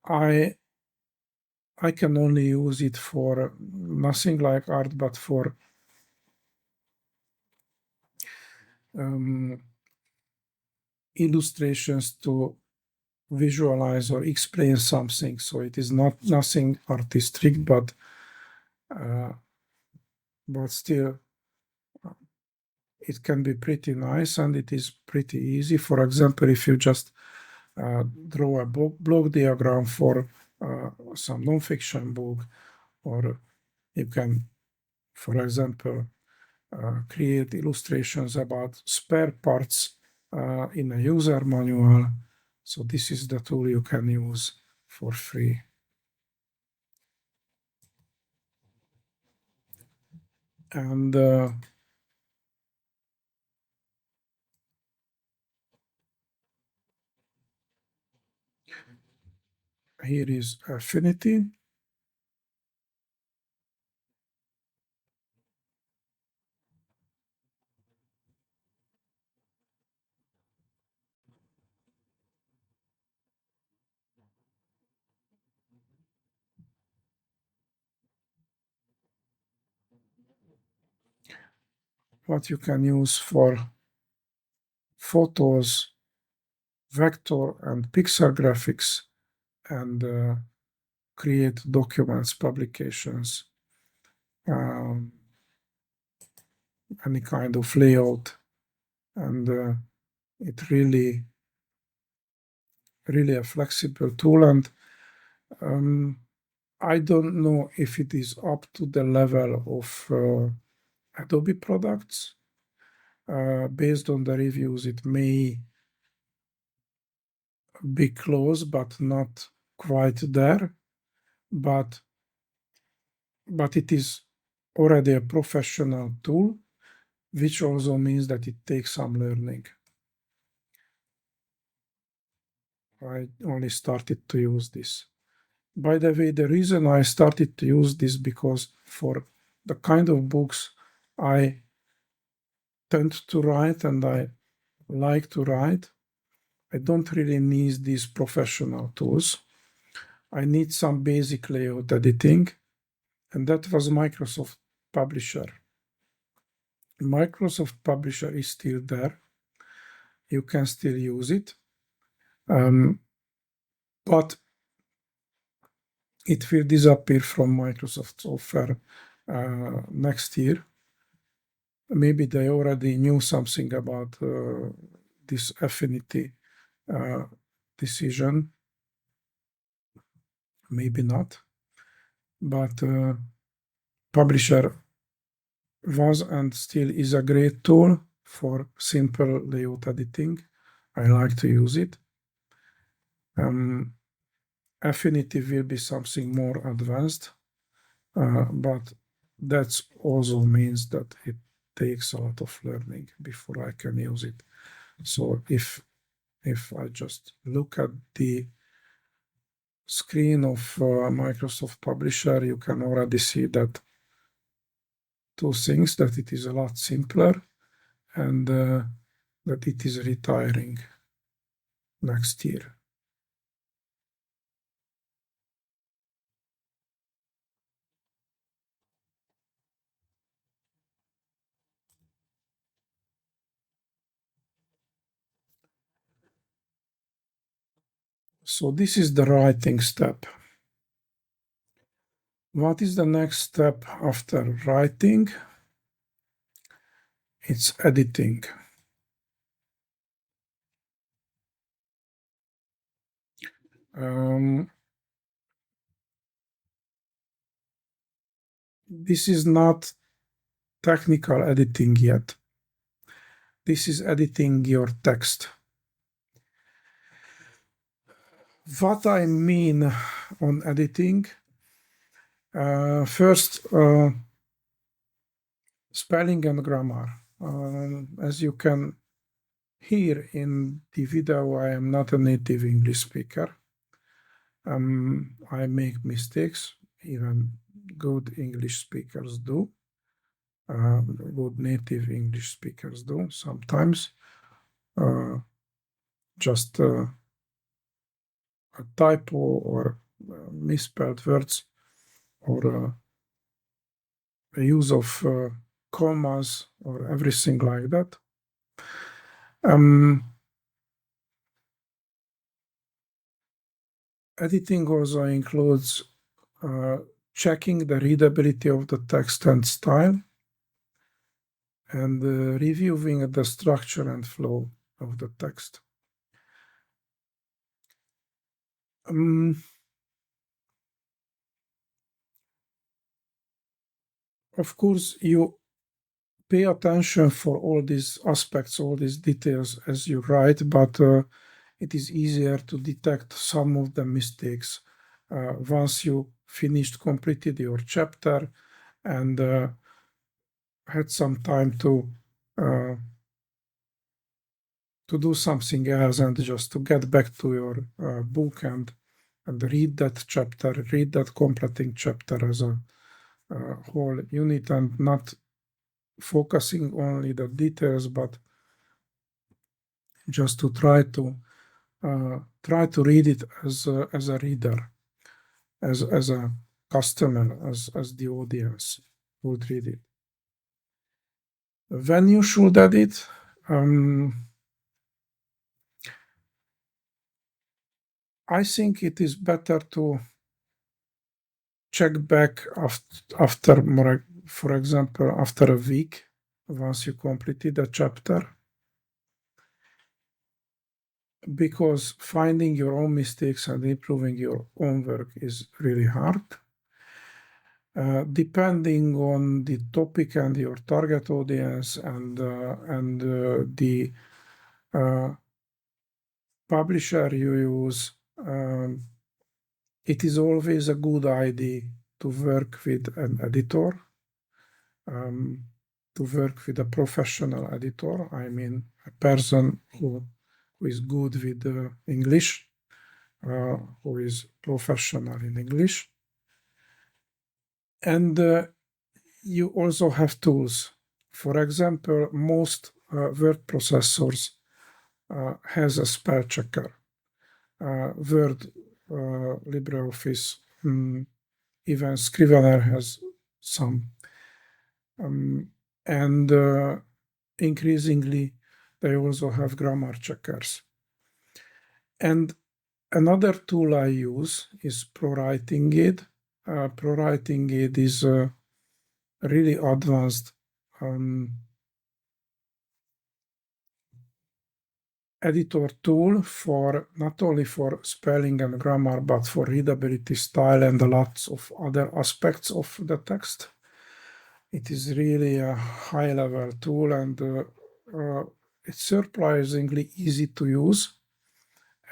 I can only use it for nothing like art, but for illustrations to visualize or explain something. So it is not nothing artistic, but still it can be pretty nice and it is pretty easy. For example, if you just draw a block diagram for some nonfiction book, or you can, for example, create illustrations about spare parts in a user manual. So this is the tool you can use for free. And here is Affinity. What you can use for photos, vector and pixel graphics, and create documents, publications, um, any kind of layout, and it really a flexible tool. And I don't know if it is up to the level of Adobe products. Based on the reviews, it may be close, but not quite there. But it is already a professional tool, which also means that it takes some learning. I only started to use this. By the way, the reason I started to use this because for the kind of books I tend to write and I like to write, I don't really need these professional tools. I need some basic layout editing, and that was Microsoft Publisher. Microsoft Publisher is still there. You can still use it. But it will disappear from Microsoft's offer next year. Maybe they already knew something about this Affinity decision. Maybe not. But Publisher was and still is a great tool for simple layout editing. I like to use it. Affinity will be something more advanced, but that also means that it takes a lot of learning before I can use it. So if I just look at the screen of Microsoft Publisher, you can already see that two things, that it is a lot simpler and that it is retiring next year. So this is the writing step. What is the next step after writing? It's editing. This is not technical editing yet. This is editing your text. What I mean on editing, first, spelling and grammar. As you can hear in the video, I am not a native English speaker. I make mistakes, even good English speakers do. Good native English speakers do sometimes. Just a typo or misspelled words or a use of commas or everything like that. Editing also includes checking the readability of the text and style, and reviewing the structure and flow of the text. Of course, you pay attention for all these aspects, all these details as you write, but it is easier to detect some of the mistakes once you completed your chapter and had some time uh, to do something else and just to get back to your book and read that chapter, read that completing chapter as a whole unit and not focusing only the details, but just to try to read it as a reader, as a customer, as the audience would read it. When you should edit, I think it is better to check back after more, for example, after a week, once you completed a chapter, because finding your own mistakes and improving your own work is really hard. Depending on the topic and your target audience and the publisher you use, it is always a good idea to work with an editor, to work with a professional editor. I mean, a person who is good with English, who is professional in English. And you also have tools. For example, most word processors has a spell checker. Word, LibreOffice, even Scrivener has some. And increasingly, they also have grammar checkers. And another tool I use is ProWritingAid. ProWritingAid is a really advanced editor tool for not only for spelling and grammar, but for readability, style, and lots of other aspects of the text. It is really a high-level tool, and it's surprisingly easy to use,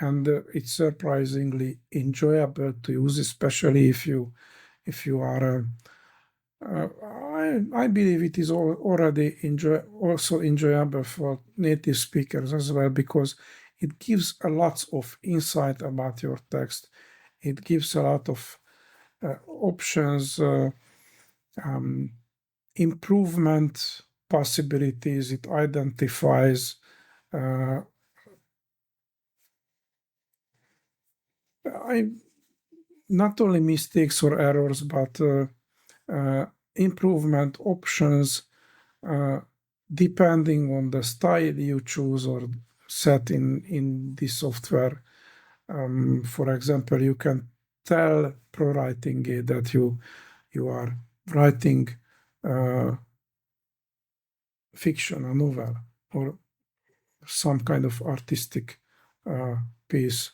and it's surprisingly enjoyable to use, especially if you are. I believe it is already also enjoyable for native speakers as well, because it gives a lot of insight about your text. It gives a lot of options, improvement possibilities. It identifies not only mistakes or errors, but improvement options depending on the style you choose or set in the software. For example, you can tell ProWritingAid that you are writing fiction, a novel, or some kind of artistic piece.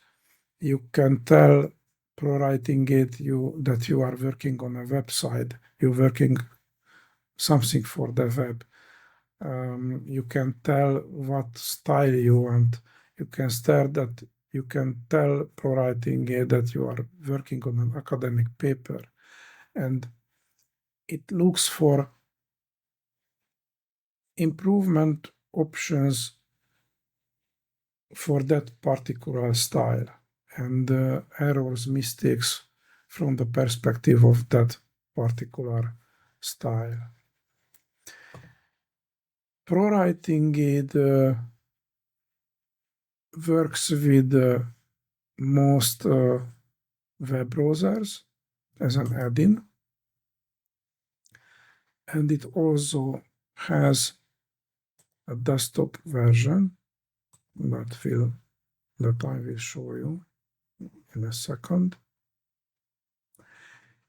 You can tell ProWritingAid that you are working on a website. You're working something for the web. You can tell what style you want. You can tell ProWritingAid that you are working on an academic paper, and it looks for improvement options for that particular style and errors, mistakes from the perspective of that particular style. ProWritingAid works with most web browsers as an add-in, and it also has a desktop version that I will show you in a second.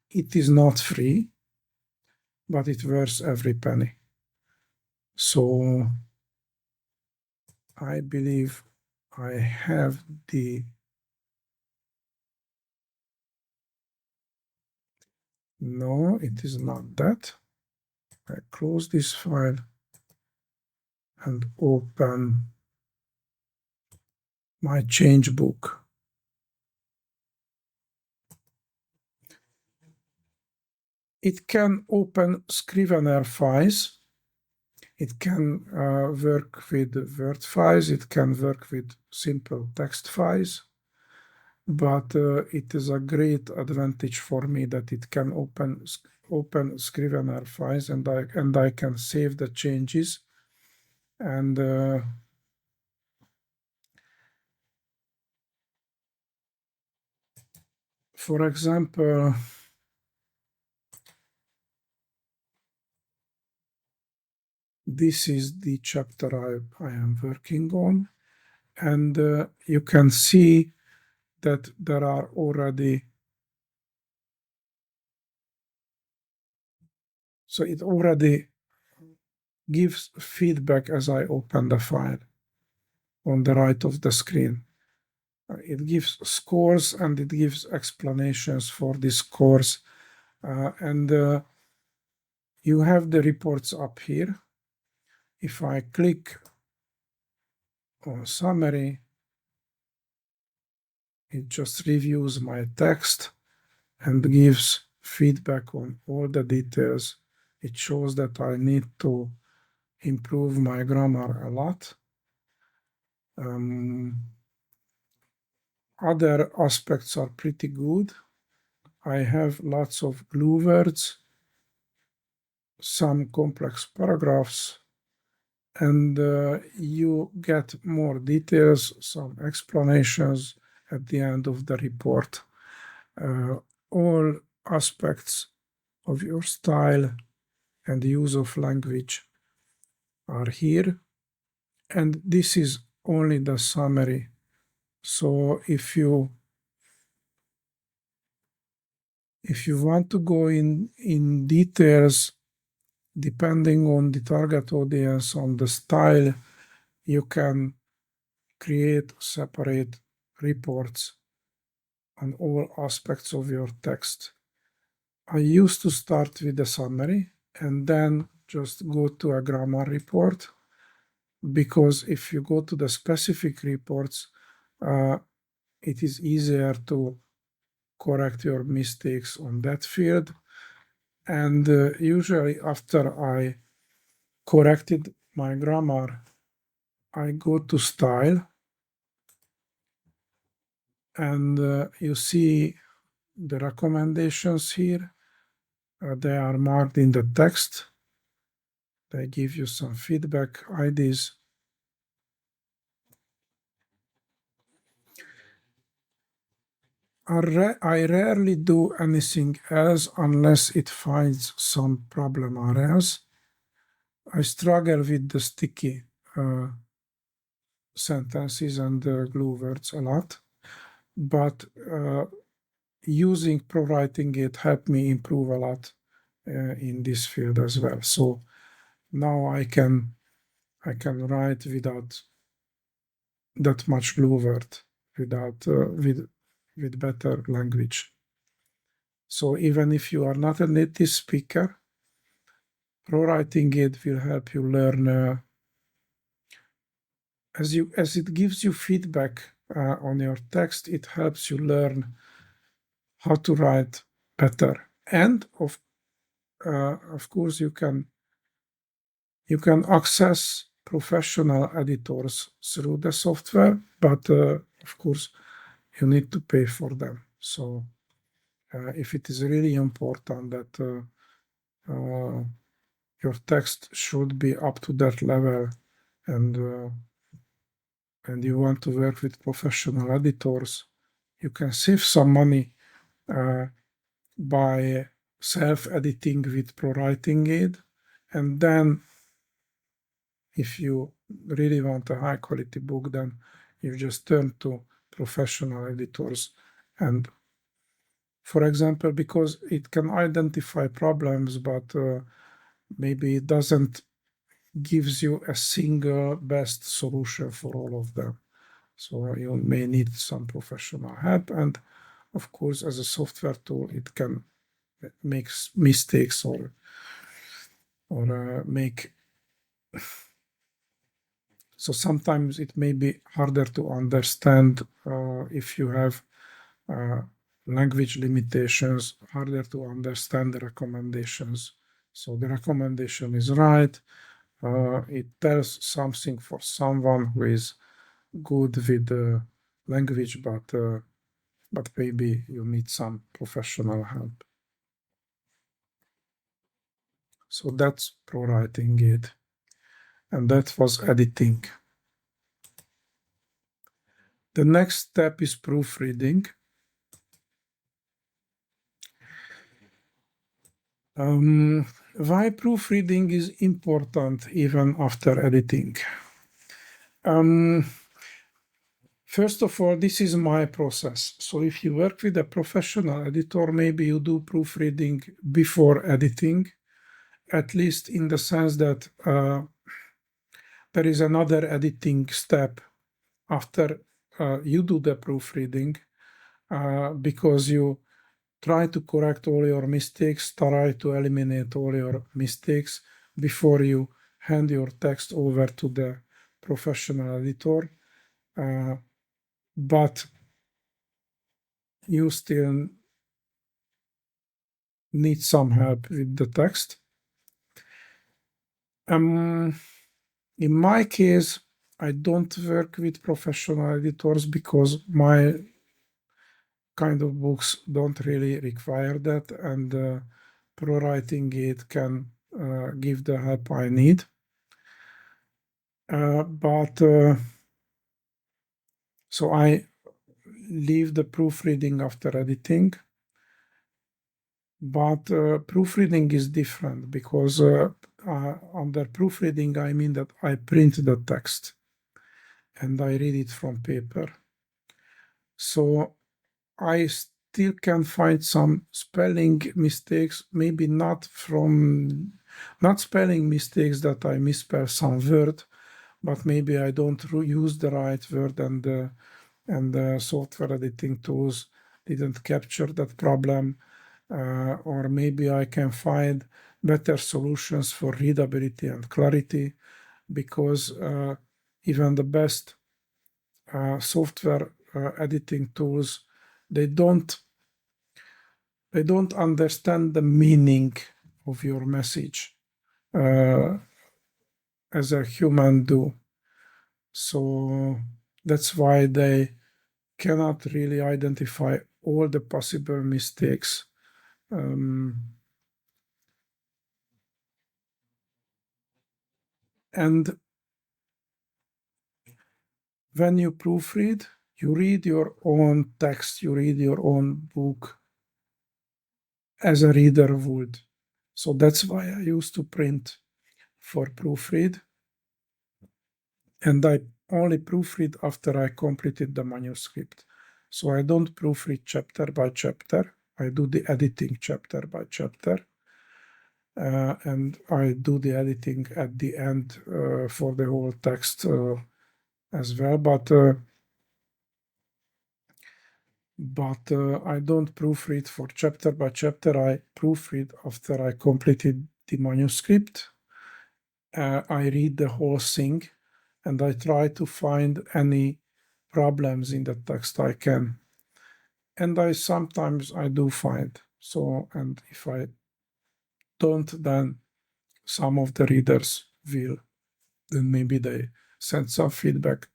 It is not free, but it worth every penny. So I believe I have no, it is not that. I close this file. and open my change book. It can open Scrivener files. It can work with Word files. It can work with simple text files. But it is a great advantage for me that it can open Scrivener files, and I can save the changes. And for example, this is the chapter I am working on, and you can see that there are already, so it already gives feedback as I open the file on the right of the screen. It gives scores and it gives explanations for these scores. And you have the reports up here. If I click on summary, it just reviews my text and gives feedback on all the details. It shows that I need to improve my grammar a lot. Other aspects are pretty good. I have lots of glue words, some complex paragraphs, and you get more details, some explanations at the end of the report. All aspects of your style and use of language are here, and this is only the summary. So if you want to go in details, depending on the target audience, on the style, you can create separate reports on all aspects of your text. I used to start with the summary and then just go to a grammar report, because if you go to the specific reports, it is easier to correct your mistakes on that field. And usually after I corrected my grammar, I go to style, and you see the recommendations here. They are marked in the text. They give you some feedback IDs. I rarely do anything else unless it finds some problem areas. I struggle with the sticky sentences and glue words a lot, but using Proofreading it helped me improve a lot in this field as well. So now I can write without that much glue word, with better language. So even if you are not a native speaker, Proofreading it will help you learn as it gives you feedback on your text. It helps you learn how to write better. And of course, you can access professional editors through the software, but of course, you need to pay for them. So if it is really important that your text should be up to that level, and you want to work with professional editors, you can save some money by self-editing with ProWriting Aid, and then if you really want a high quality book, then you just turn to professional editors. And for example, because it can identify problems, but maybe it doesn't gives you a single best solution for all of them. So you may need some professional help. And of course, as a software tool, it can make mistakes or make So sometimes it may be harder to understand if you have language limitations, harder to understand the recommendations. So the recommendation is right. It tells something for someone who is good with the language, but maybe you need some professional help. So that's pro-writing it. And that was editing. The next step is proofreading. Why proofreading is important even after editing? First of all, this is my process. So if you work with a professional editor, maybe you do proofreading before editing, at least in the sense that there is another editing step after you do the proofreading, because you try to correct all your mistakes, try to eliminate all your mistakes before you hand your text over to the professional editor. But you still need some help with the text. In my case, I don't work with professional editors because my kind of books don't really require that, and pro-writing it can give the help I need. So I leave the proofreading after editing. But proofreading is different because under proofreading, I mean that I print the text and I read it from paper. So I still can find some spelling mistakes, maybe not spelling mistakes that I misspell some word, but maybe I don't use the right word, and the software editing tools didn't capture that problem. Or maybe I can find better solutions for readability and clarity, because even the best software editing tools, they don't understand the meaning of your message as a human do. So that's why they cannot really identify all the possible mistakes. And when you proofread, you read your own text, you read your own book as a reader would. So that's why I used to print for proofread. And I only proofread after I completed the manuscript. So I don't proofread chapter by chapter. I do the editing chapter by chapter. And I do the editing at the end for the whole text as well. But I don't proofread for chapter by chapter. I proofread after I completed the manuscript. I read the whole thing, and I try to find any problems in the text I can. And sometimes I do find. So, and if I don't, then some of the readers will. Then maybe they send some feedback,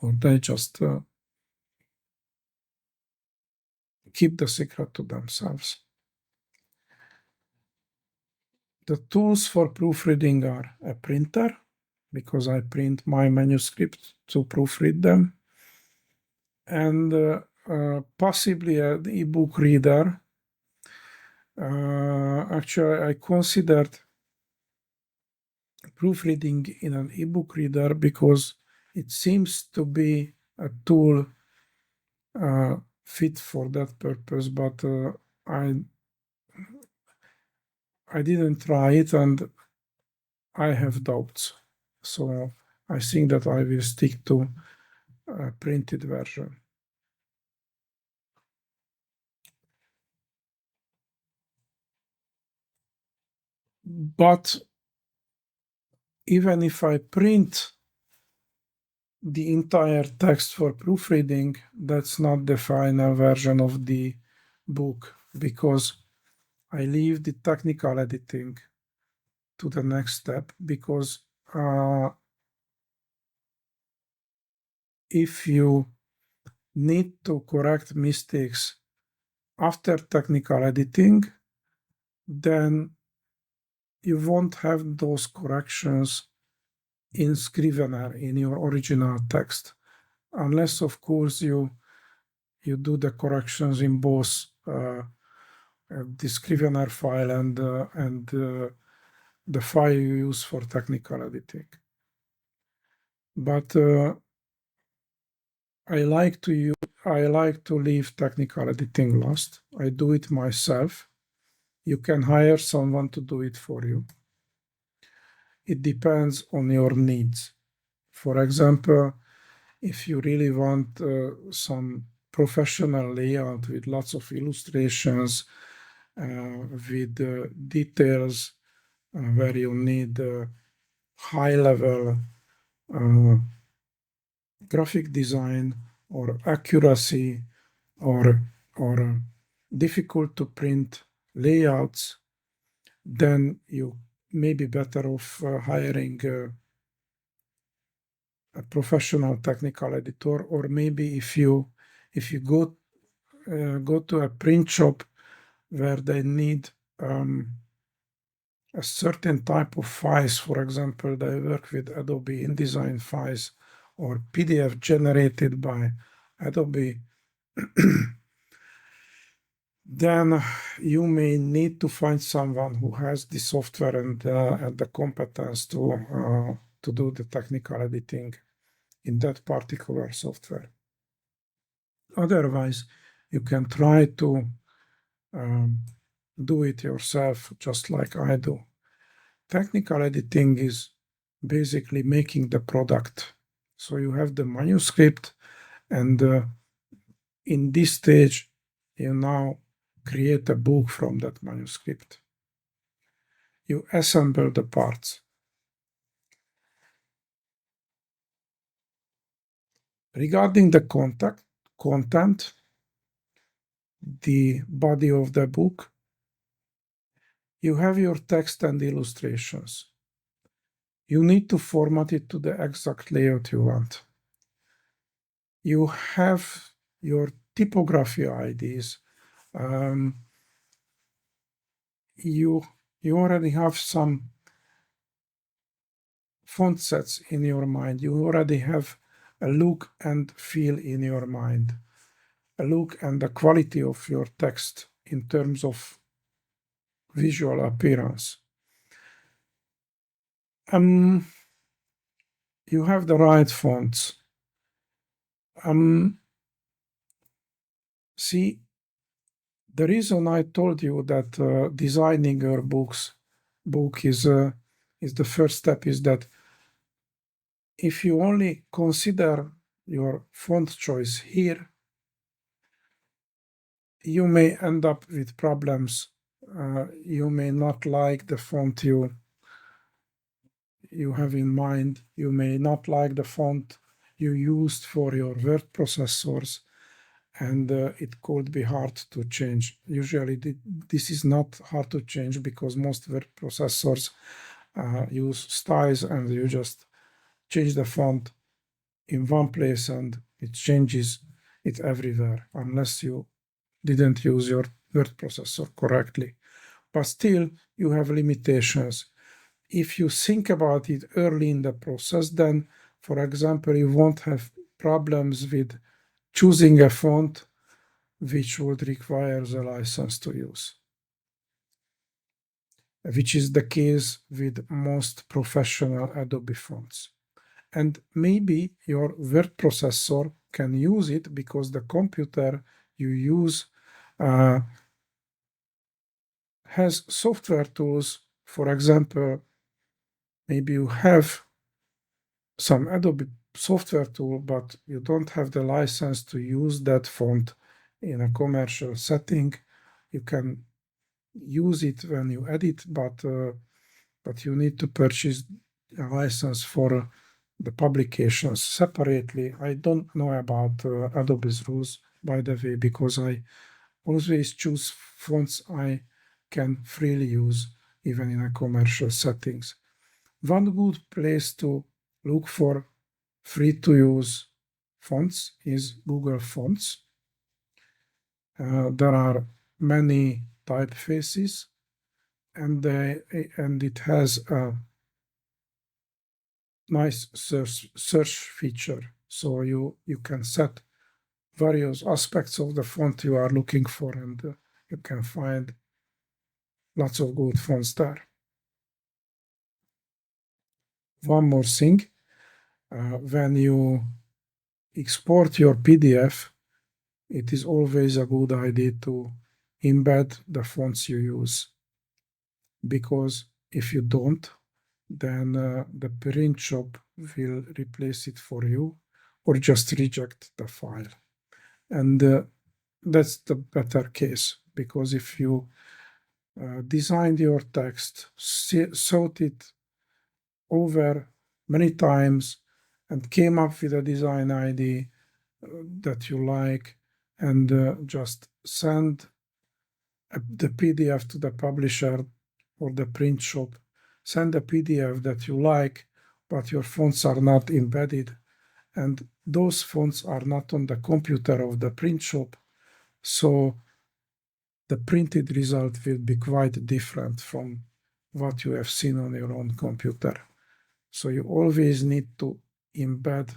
or they just keep the secret to themselves. The tools for proofreading are a printer, because I print my manuscript to proofread them, and possibly an ebook reader. Actually, I considered proofreading in an ebook reader because it seems to be a tool fit for that purpose, but I didn't try it, and I have doubts. So I think that I will stick to a printed version. But even if I print the entire text for proofreading, that's not the final version of the book, because I leave the technical editing to the next step, because if you need to correct mistakes after technical editing, then you won't have those corrections in Scrivener, in your original text, unless, of course, you do the corrections in both the Scrivener file and the file you use for technical editing. But I like to leave technical editing last. I do it myself. You can hire someone to do it for you. It depends on your needs. For example, if you really want some professional layout with lots of illustrations, with details, where you need high-level graphic design or accuracy or difficult to print layouts, then you may be better off hiring a professional technical editor, or maybe if you go to a print shop where they need a certain type of files. For example, they work with Adobe InDesign files or PDF generated by Adobe. Then you may need to find someone who has the software and the competence to do the technical editing in that particular software. Otherwise, you can try to do it yourself, just like I do. Technical editing is basically making the product. So you have the manuscript, and in this stage, you now create a book from that manuscript. You assemble the parts. Regarding the content, the body of the book, you have your text and illustrations. You need to format it to the exact layout you want. You have your typography IDs. You already have some font sets in your mind. You already have a look and feel in your mind, a look and the quality of your text in terms of visual appearance. You have the right fonts. See, the reason I told you that designing your book is the first step is that if you only consider your font choice here, you may end up with problems. You may not like the font you have in mind. You may not like the font you used for your word processors, and it could be hard to change. Usually this is not hard to change because most word processors use styles, and you just change the font in one place and it changes it everywhere, unless you didn't use your word processor correctly. But still, you have limitations. If you think about it early in the process, then, for example, you won't have problems with choosing a font which would require the license to use, which is the case with most professional Adobe fonts. And maybe your word processor can use it because the computer you use has software tools. For example, maybe you have some Adobe software tool, but you don't have the license to use that font in a commercial setting. You can use it when you edit, but you need to purchase a license for the publications separately. I don't know about Adobe's rules, by the way, because I always choose fonts I can freely use, even in a commercial settings. One good place to look for free-to-use fonts is Google Fonts. There are many typefaces, and it has a nice search feature. So you can set various aspects of the font you are looking for, and you can find lots of good fonts there. One more thing, when you export your PDF, it is always a good idea to embed the fonts you use, because if you don't, then the print shop will replace it for you or just reject the file. And that's the better case, because if you designed your text, thought it over many times, and came up with a design idea that you like, and just send the PDF to the publisher or the print shop, send a PDF that you like, but your fonts are not embedded, and those fonts are not on the computer of the print shop, so the printed result will be quite different from what you have seen on your own computer. So you always need to embed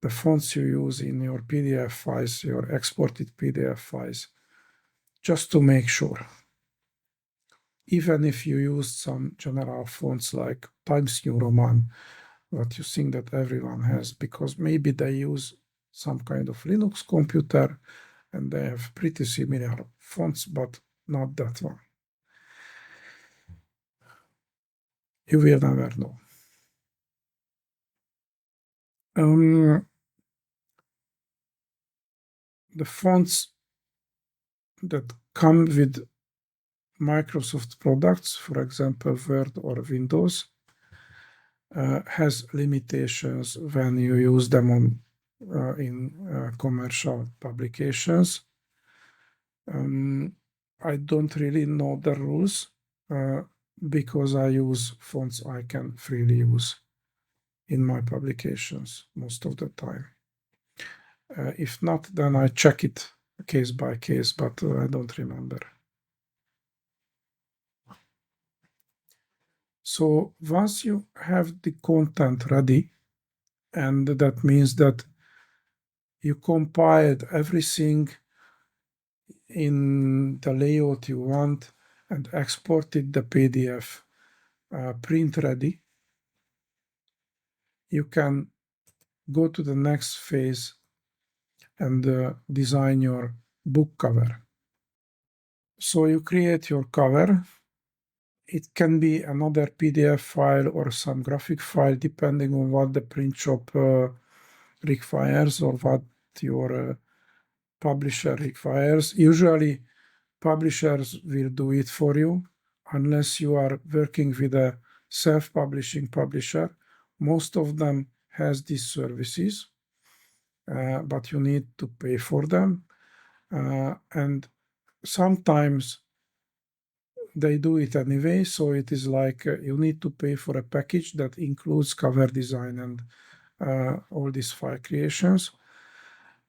the fonts you use in your PDF files, your exported PDF files, just to make sure. Even if you use some general fonts like Times New Roman, what you think that everyone has, because maybe they use some kind of Linux computer and they have pretty similar fonts, but not that one. You will never know. The fonts that come with Microsoft products, for example, Word or Windows, has limitations when you use them in commercial publications. I don't really know the rules because I use fonts I can freely use in my publications most of the time. If not, then I check it case by case, but I don't remember. So once you have the content ready, and that means that you compiled everything in the layout you want and exported the PDF print ready, you can go to the next phase and design your book cover. So you create your cover. It can be another PDF file or some graphic file, depending on what the print shop requires or what your publisher requires. Usually, publishers will do it for you, unless you are working with a self-publishing publisher. Most of them has these services, but you need to pay for them. And sometimes they do it anyway, so it is like you need to pay for a package that includes cover design and all these file creations.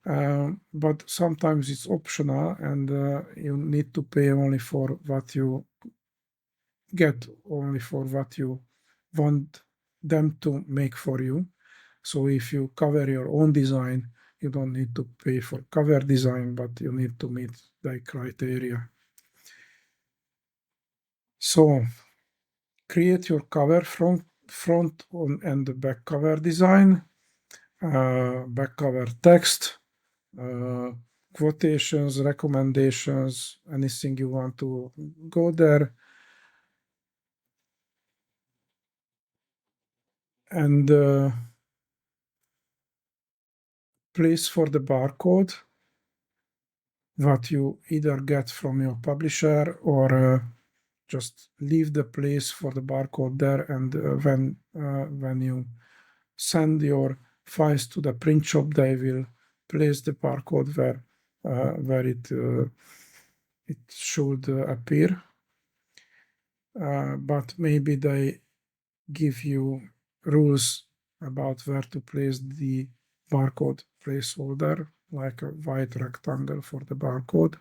But sometimes it's optional, and you need to pay only for what you get, only for what you want them to make for you. So if you cover your own design, you don't need to pay for cover design, but you need to meet the criteria. So create your cover front on and the back cover design, back cover text, quotations, recommendations, anything you want to go there. And place for the barcode, what you either get from your publisher or just leave the place for the barcode there, and when you send your files to the print shop, they will place the barcode where it should appear. But maybe they give you rules about where to place the barcode placeholder, like a white rectangle for the barcode.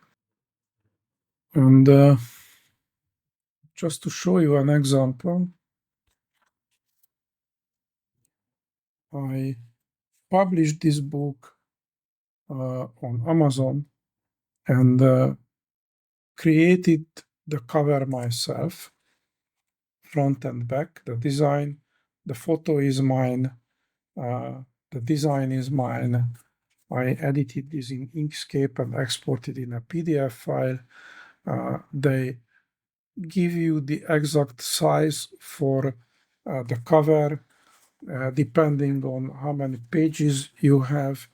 And just to show you an example, I published this book on Amazon and created the cover myself, front and back. The design, the photo is mine, the design is mine. I edited this in Inkscape and exported in a PDF file. They give you the exact size for the cover, depending on how many pages you have.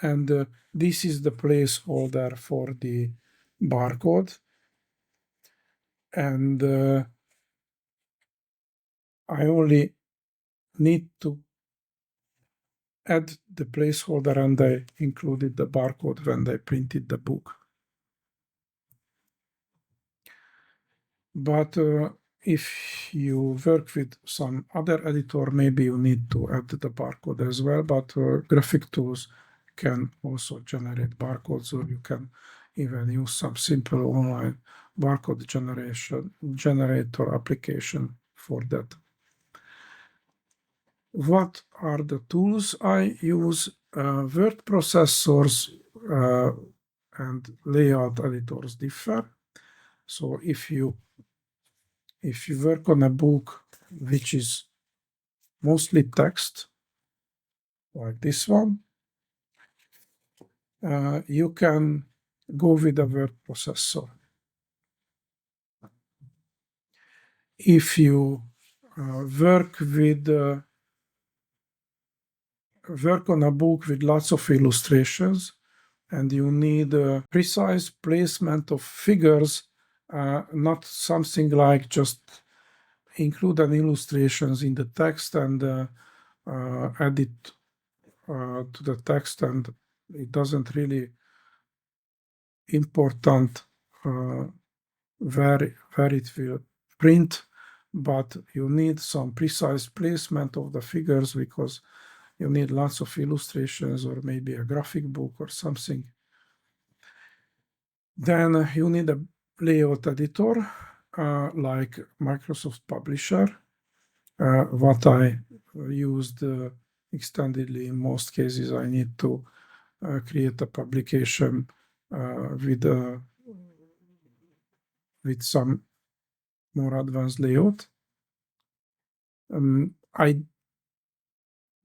And this is the placeholder for the barcode. And I only need to add the placeholder, and I included the barcode when they printed the book. But if you work with some other editor, maybe you need to add the barcode as well. But graphic tools can also generate barcodes, or you can even use some simple online barcode generator application for that. What are the tools I use? Word processors and layout editors differ. So if you work on a book which is mostly text, like this one, you can go with a word processor. If you work on a book with lots of illustrations and you need a precise placement of figures, not something like just include an illustrations in the text and add it to the text, and it doesn't really important where it will print, but you need some precise placement of the figures because you need lots of illustrations or maybe a graphic book or something. Then you need a layout editor like Microsoft Publisher, what I used extendedly in most cases. I need to create a publication with some more advanced layout. I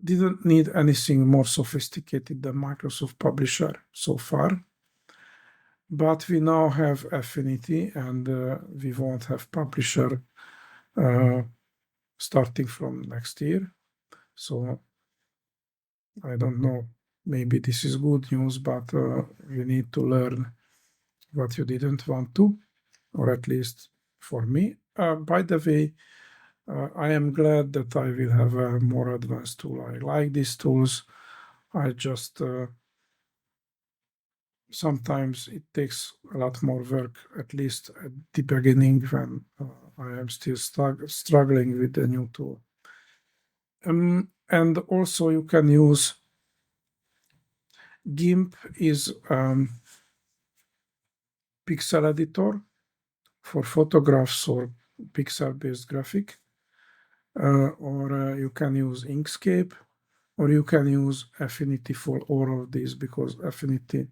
didn't need anything more sophisticated than Microsoft Publisher so far, but we now have Affinity, and we won't have Publisher starting from next year. So I don't know, maybe this is good news, but you need to learn what you didn't want to, or at least for me. By the way, I am glad that I will have a more advanced tool. I like these tools. I just sometimes it takes a lot more work, at least at the beginning when I am still struggling with the new tool. And also you can use GIMP is pixel editor for photographs or pixel-based graphic, or you can use Inkscape, or you can use Affinity for all of these, because Affinity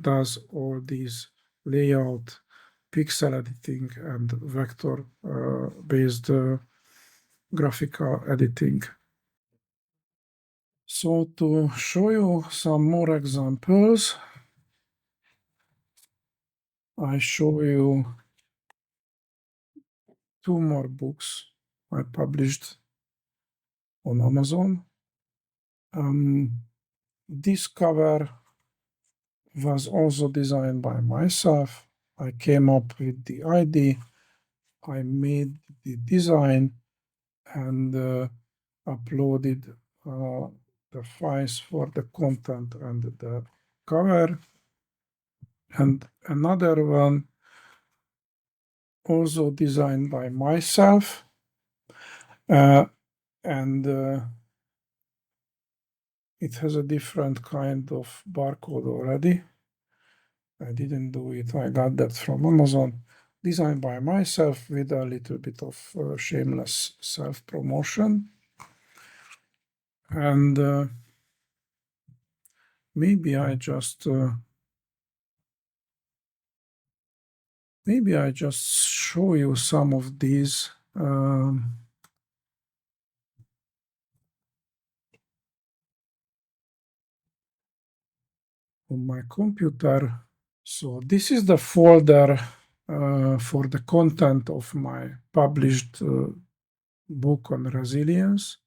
does all these layout, pixel editing, and vector-based graphical editing. So to show you some more examples, I show you two more books I published on Amazon. This cover was also designed by myself. I came up with the idea. I made the design and uploaded the files for the content and the cover. And another one also designed by myself, and it has a different kind of barcode already. I didn't do it, I got that from Amazon. Designed by myself with a little bit of shameless self-promotion. And maybe I just show you some of these. On my computer. So this is the folder for the content of my published book on resilience.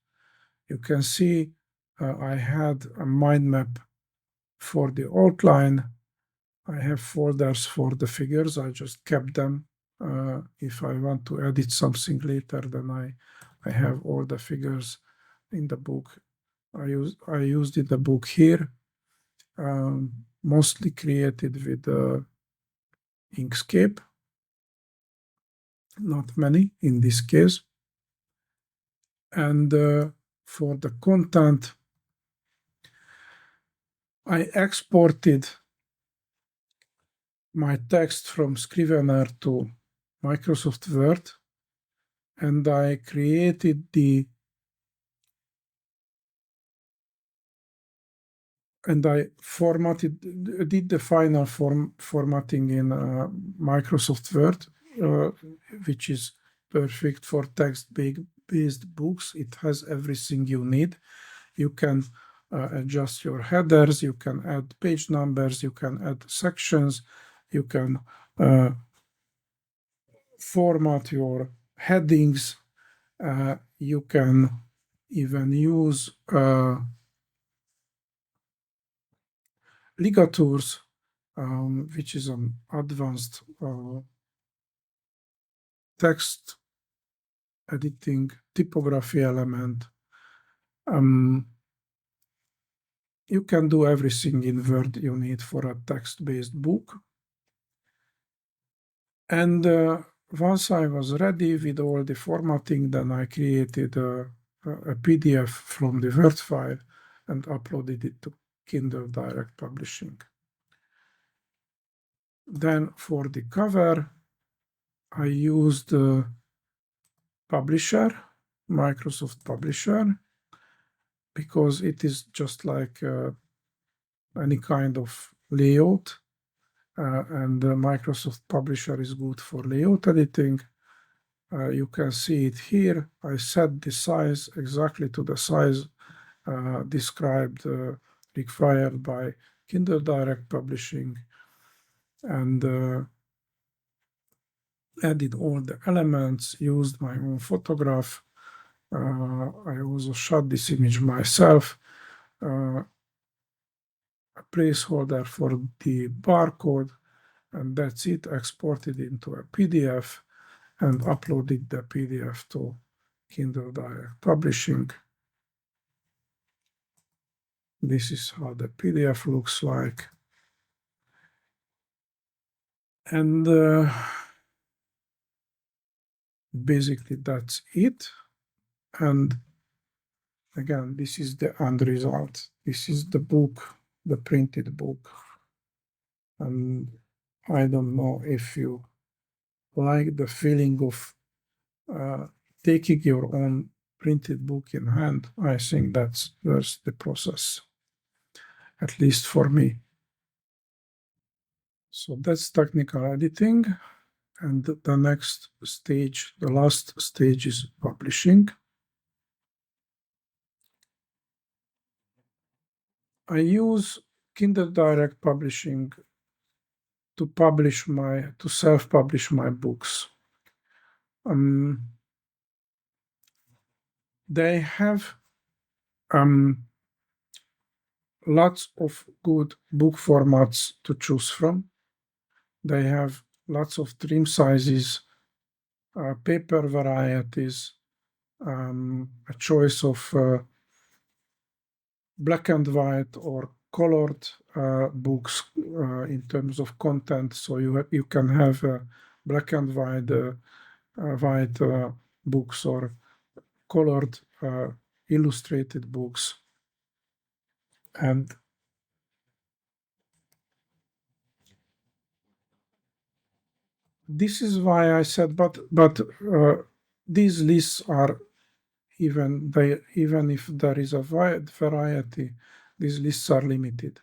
You can see I had a mind map for the outline. I have folders for the figures. I just kept them. If I want to edit something later, then I have all the figures in the book. I used in the book here, mostly created with Inkscape. Not many in this case. And for the content, I exported my text from Scrivener to Microsoft Word, and I created I did the final formatting in Microsoft Word, which is perfect for text-based books. It has everything you need. You can adjust your headers, you can add page numbers, you can add sections, you can format your headings, you can even use ligatures, which is an advanced text editing typography element. You can do everything in Word you need for a text-based book. And once I was ready with all the formatting, then I created a PDF from the Word file and uploaded it to Kindle Direct Publishing. Then for the cover, I used Publisher, Microsoft Publisher, because it is just like any kind of layout, and Microsoft Publisher is good for layout editing. You can see it here. I set the size exactly to the size described, required by Kindle Direct Publishing, and added all the elements, used my own photograph. I also shot this image myself. A placeholder for the barcode, and that's it. Exported into a PDF and uploaded the PDF to Kindle Direct Publishing. This is how the PDF looks like. And basically that's it. And again, this is the end result. This is the book, the printed book. And I don't know if you like the feeling of taking your own printed book in hand. I think that's the process, at least for me. So that's technical editing. And the next stage, the last stage, is publishing. I use Kindle Direct Publishing to self-publish my books. They have lots of good book formats to choose from. They have lots of trim sizes, paper varieties, a choice of black and white or colored books in terms of content. So you can have black and white books or colored illustrated books. And this is why I said, but these lists are even if there is a wide variety, these lists are limited.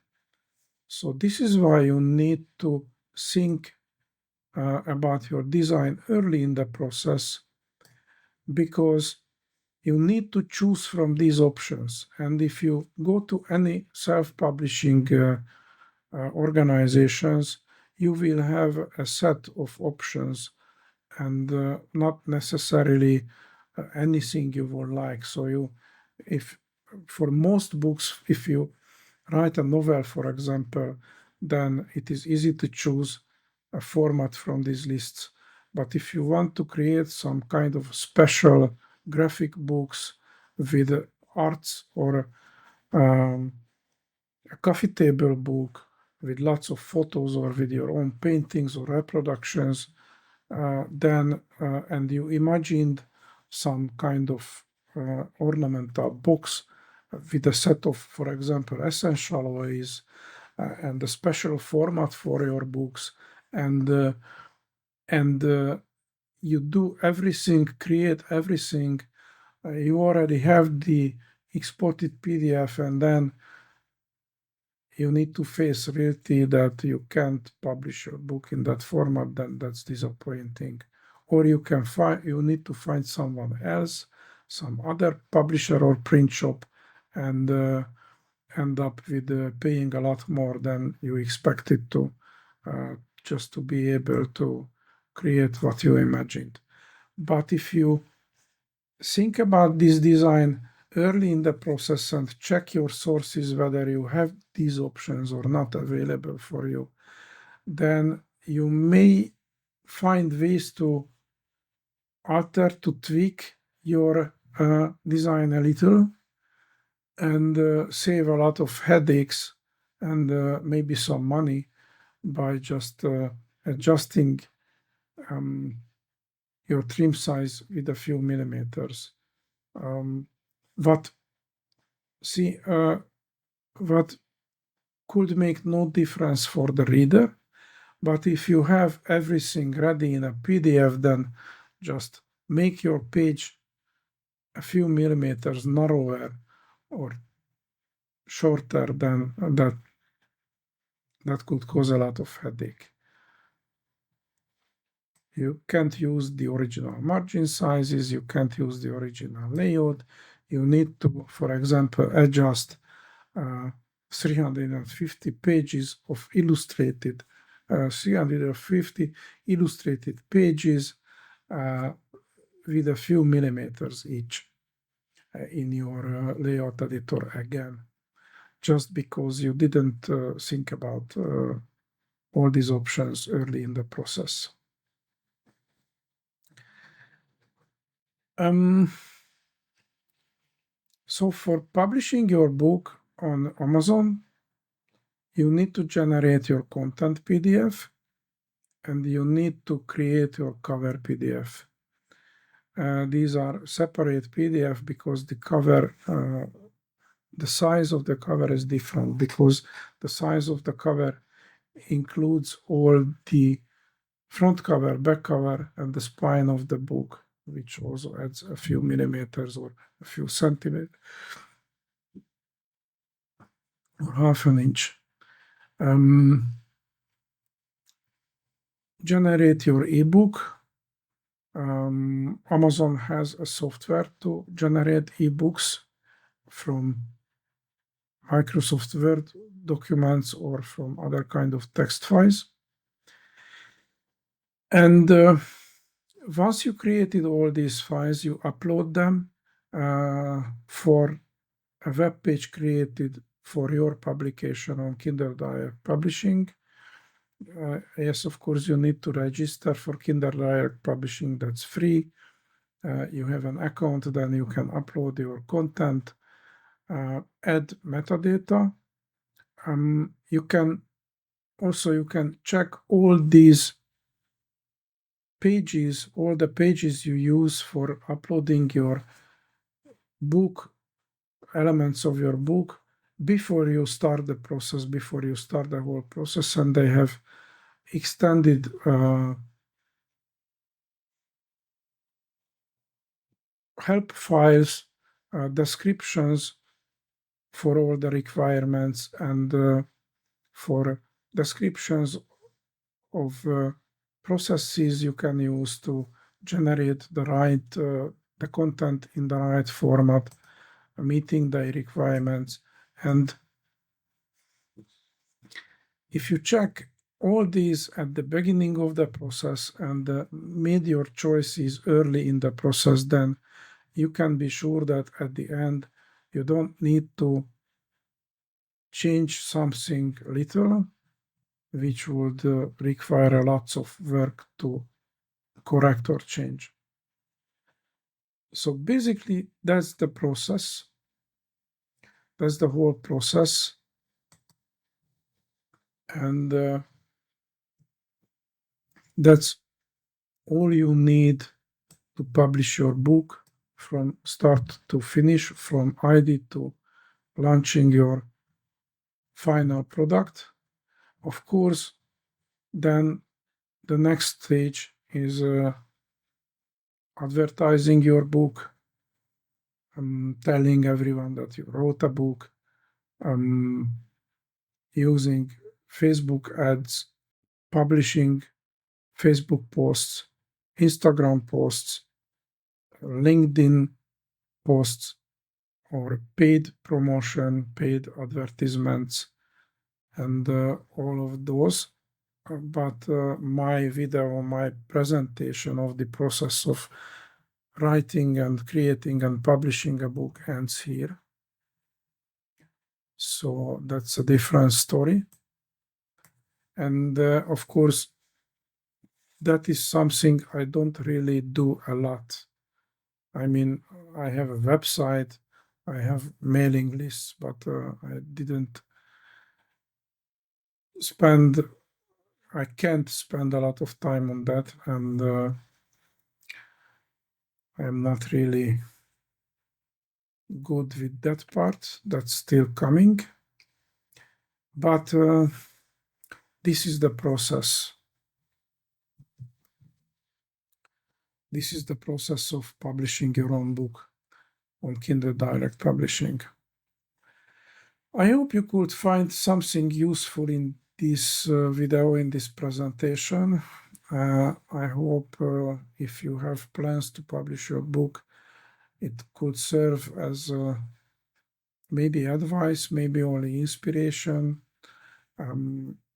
So this is why you need to think about your design early in the process, because you need to choose from these options. And if you go to any self-publishing organizations, you will have a set of options and not necessarily anything you would like. So if for most books, if you write a novel, for example, then it is easy to choose a format from these lists. But if you want to create some kind of special graphic books with arts or a coffee table book with lots of photos or with your own paintings or reproductions, and you imagined some kind of ornamental box with a set of, for example, essential oils and a special format for your books, and you do everything, create everything. You already have the exported PDF, and then you need to face reality that you can't publish your book in that format, then that's disappointing. Or you need to find someone else, some other publisher or print shop, and end up with paying a lot more than you expected to, just to be able to create what you imagined. But if you think about this design early in the process and check your sources whether you have these options or not available for you, then you may find ways to alter, to tweak your design a little and save a lot of headaches and maybe some money by just adjusting your trim size with a few millimeters. What could make no difference for the reader, but if you have everything ready in a PDF, then just make your page a few millimeters narrower or shorter than that. That could cause a lot of headache. You can't use the original margin sizes, you can't use the original layout. You need to, for example, adjust 350 pages of illustrated, 350 illustrated pages with a few millimeters each in your layout editor again, just because you didn't think about all these options early in the process. So for publishing your book on Amazon, you need to generate your content PDF and you need to create your cover PDF. These are separate PDF because the cover, the size of the cover is different, because the size of the cover includes all the front cover, back cover, and the spine of the book, which also adds a few millimeters or a few centimeters or half an inch. Generate your ebook. Amazon has a software to generate ebooks from Microsoft Word documents or from other kind of text files. And once you created all these files, you upload them for a web page created for your publication on Kindle Direct Publishing. Yes, of course, you need to register for Kinder Direct Publishing. That's free. You have an account, then you can upload your content, add metadata. You can check all these pages, all the pages you use for uploading your book, elements of your book, before you start the process, before you start the whole process, and they have extended help files, descriptions for all the requirements, and for descriptions of processes you can use to generate the content in the right format, meeting the requirements. And if you check all these at the beginning of the process and made your choices early in the process, then you can be sure that at the end you don't need to change something little, which would require lots of work to correct or change. So basically, that's the process. That's the whole process. And that's all you need to publish your book from start to finish, from idea to launching your final product. Of course, then the next stage is advertising your book, telling everyone that you wrote a book, using Facebook ads, publishing Facebook posts, Instagram posts, LinkedIn posts, or paid promotion, paid advertisements, and all of those. But my video, my presentation of the process of writing and creating and publishing a book ends here. So that's a different story. And of course, that is something I don't really do a lot. I mean, I have a website, I have mailing lists, but I didn't spend, I can't spend a lot of time on that, and I'm not really good with that part. That's still coming. But this is the process. This is the process of publishing your own book on Kindle Direct Publishing. I hope you could find something useful in this video, in this presentation. I hope if you have plans to publish your book, it could serve as maybe advice, maybe only inspiration.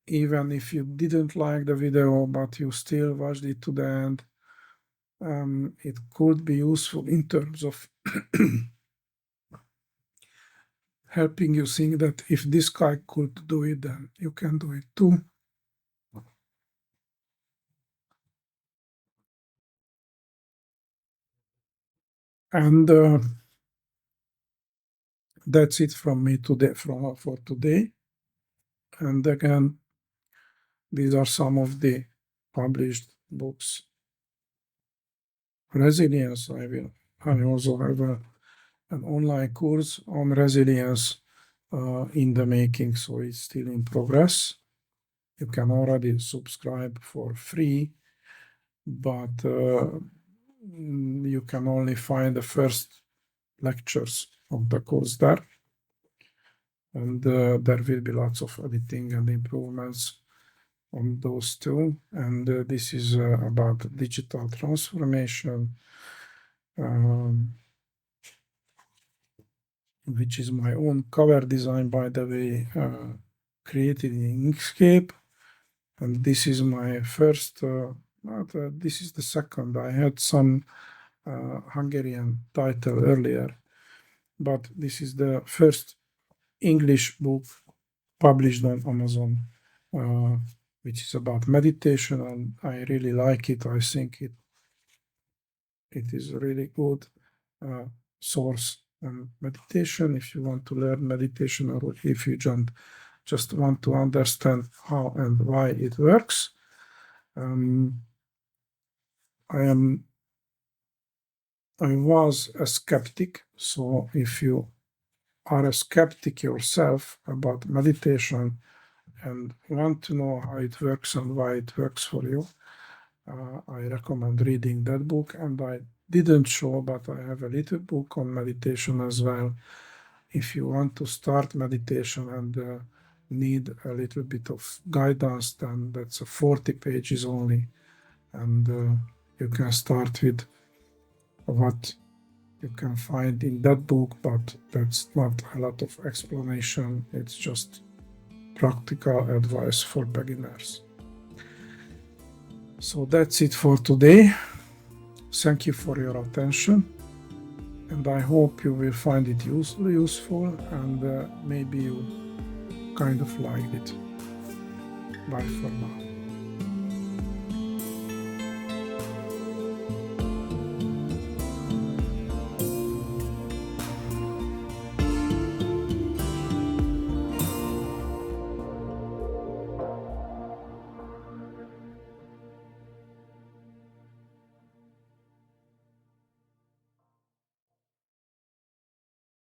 Even if you didn't like the video, but you still watched it to the end, it could be useful in terms of helping you think that if this guy could do it, then you can do it too. And that's it from me today, for today. And again, these are some of the published books. Resilience, I also have an online course on resilience in the making, so it's still in progress. You can already subscribe for free, but you can only find the first lectures of the course there. And there will be lots of editing and improvements on those two. And this is about digital transformation, which is my own cover design, by the way, created in Inkscape. And this is my first, this is the second. I had some Hungarian title earlier, but this is the first English book published on Amazon which is about meditation, and I really like it. I think it is a really good source on meditation if you want to learn meditation, or if you just want to understand how and why it works. I was a skeptic, so if you are a skeptic yourself about meditation and want to know how it works and why it works for you, I recommend reading that book. And I didn't show, but I have a little book on meditation as well. If you want to start meditation and need a little bit of guidance, then that's 40 pages only, and you can start with what you can find in that book, but that's not a lot of explanation. It's just practical advice for beginners. So that's it for today. Thank you for your attention, and I hope you will find it useful, and maybe you kind of liked it. Bye for now.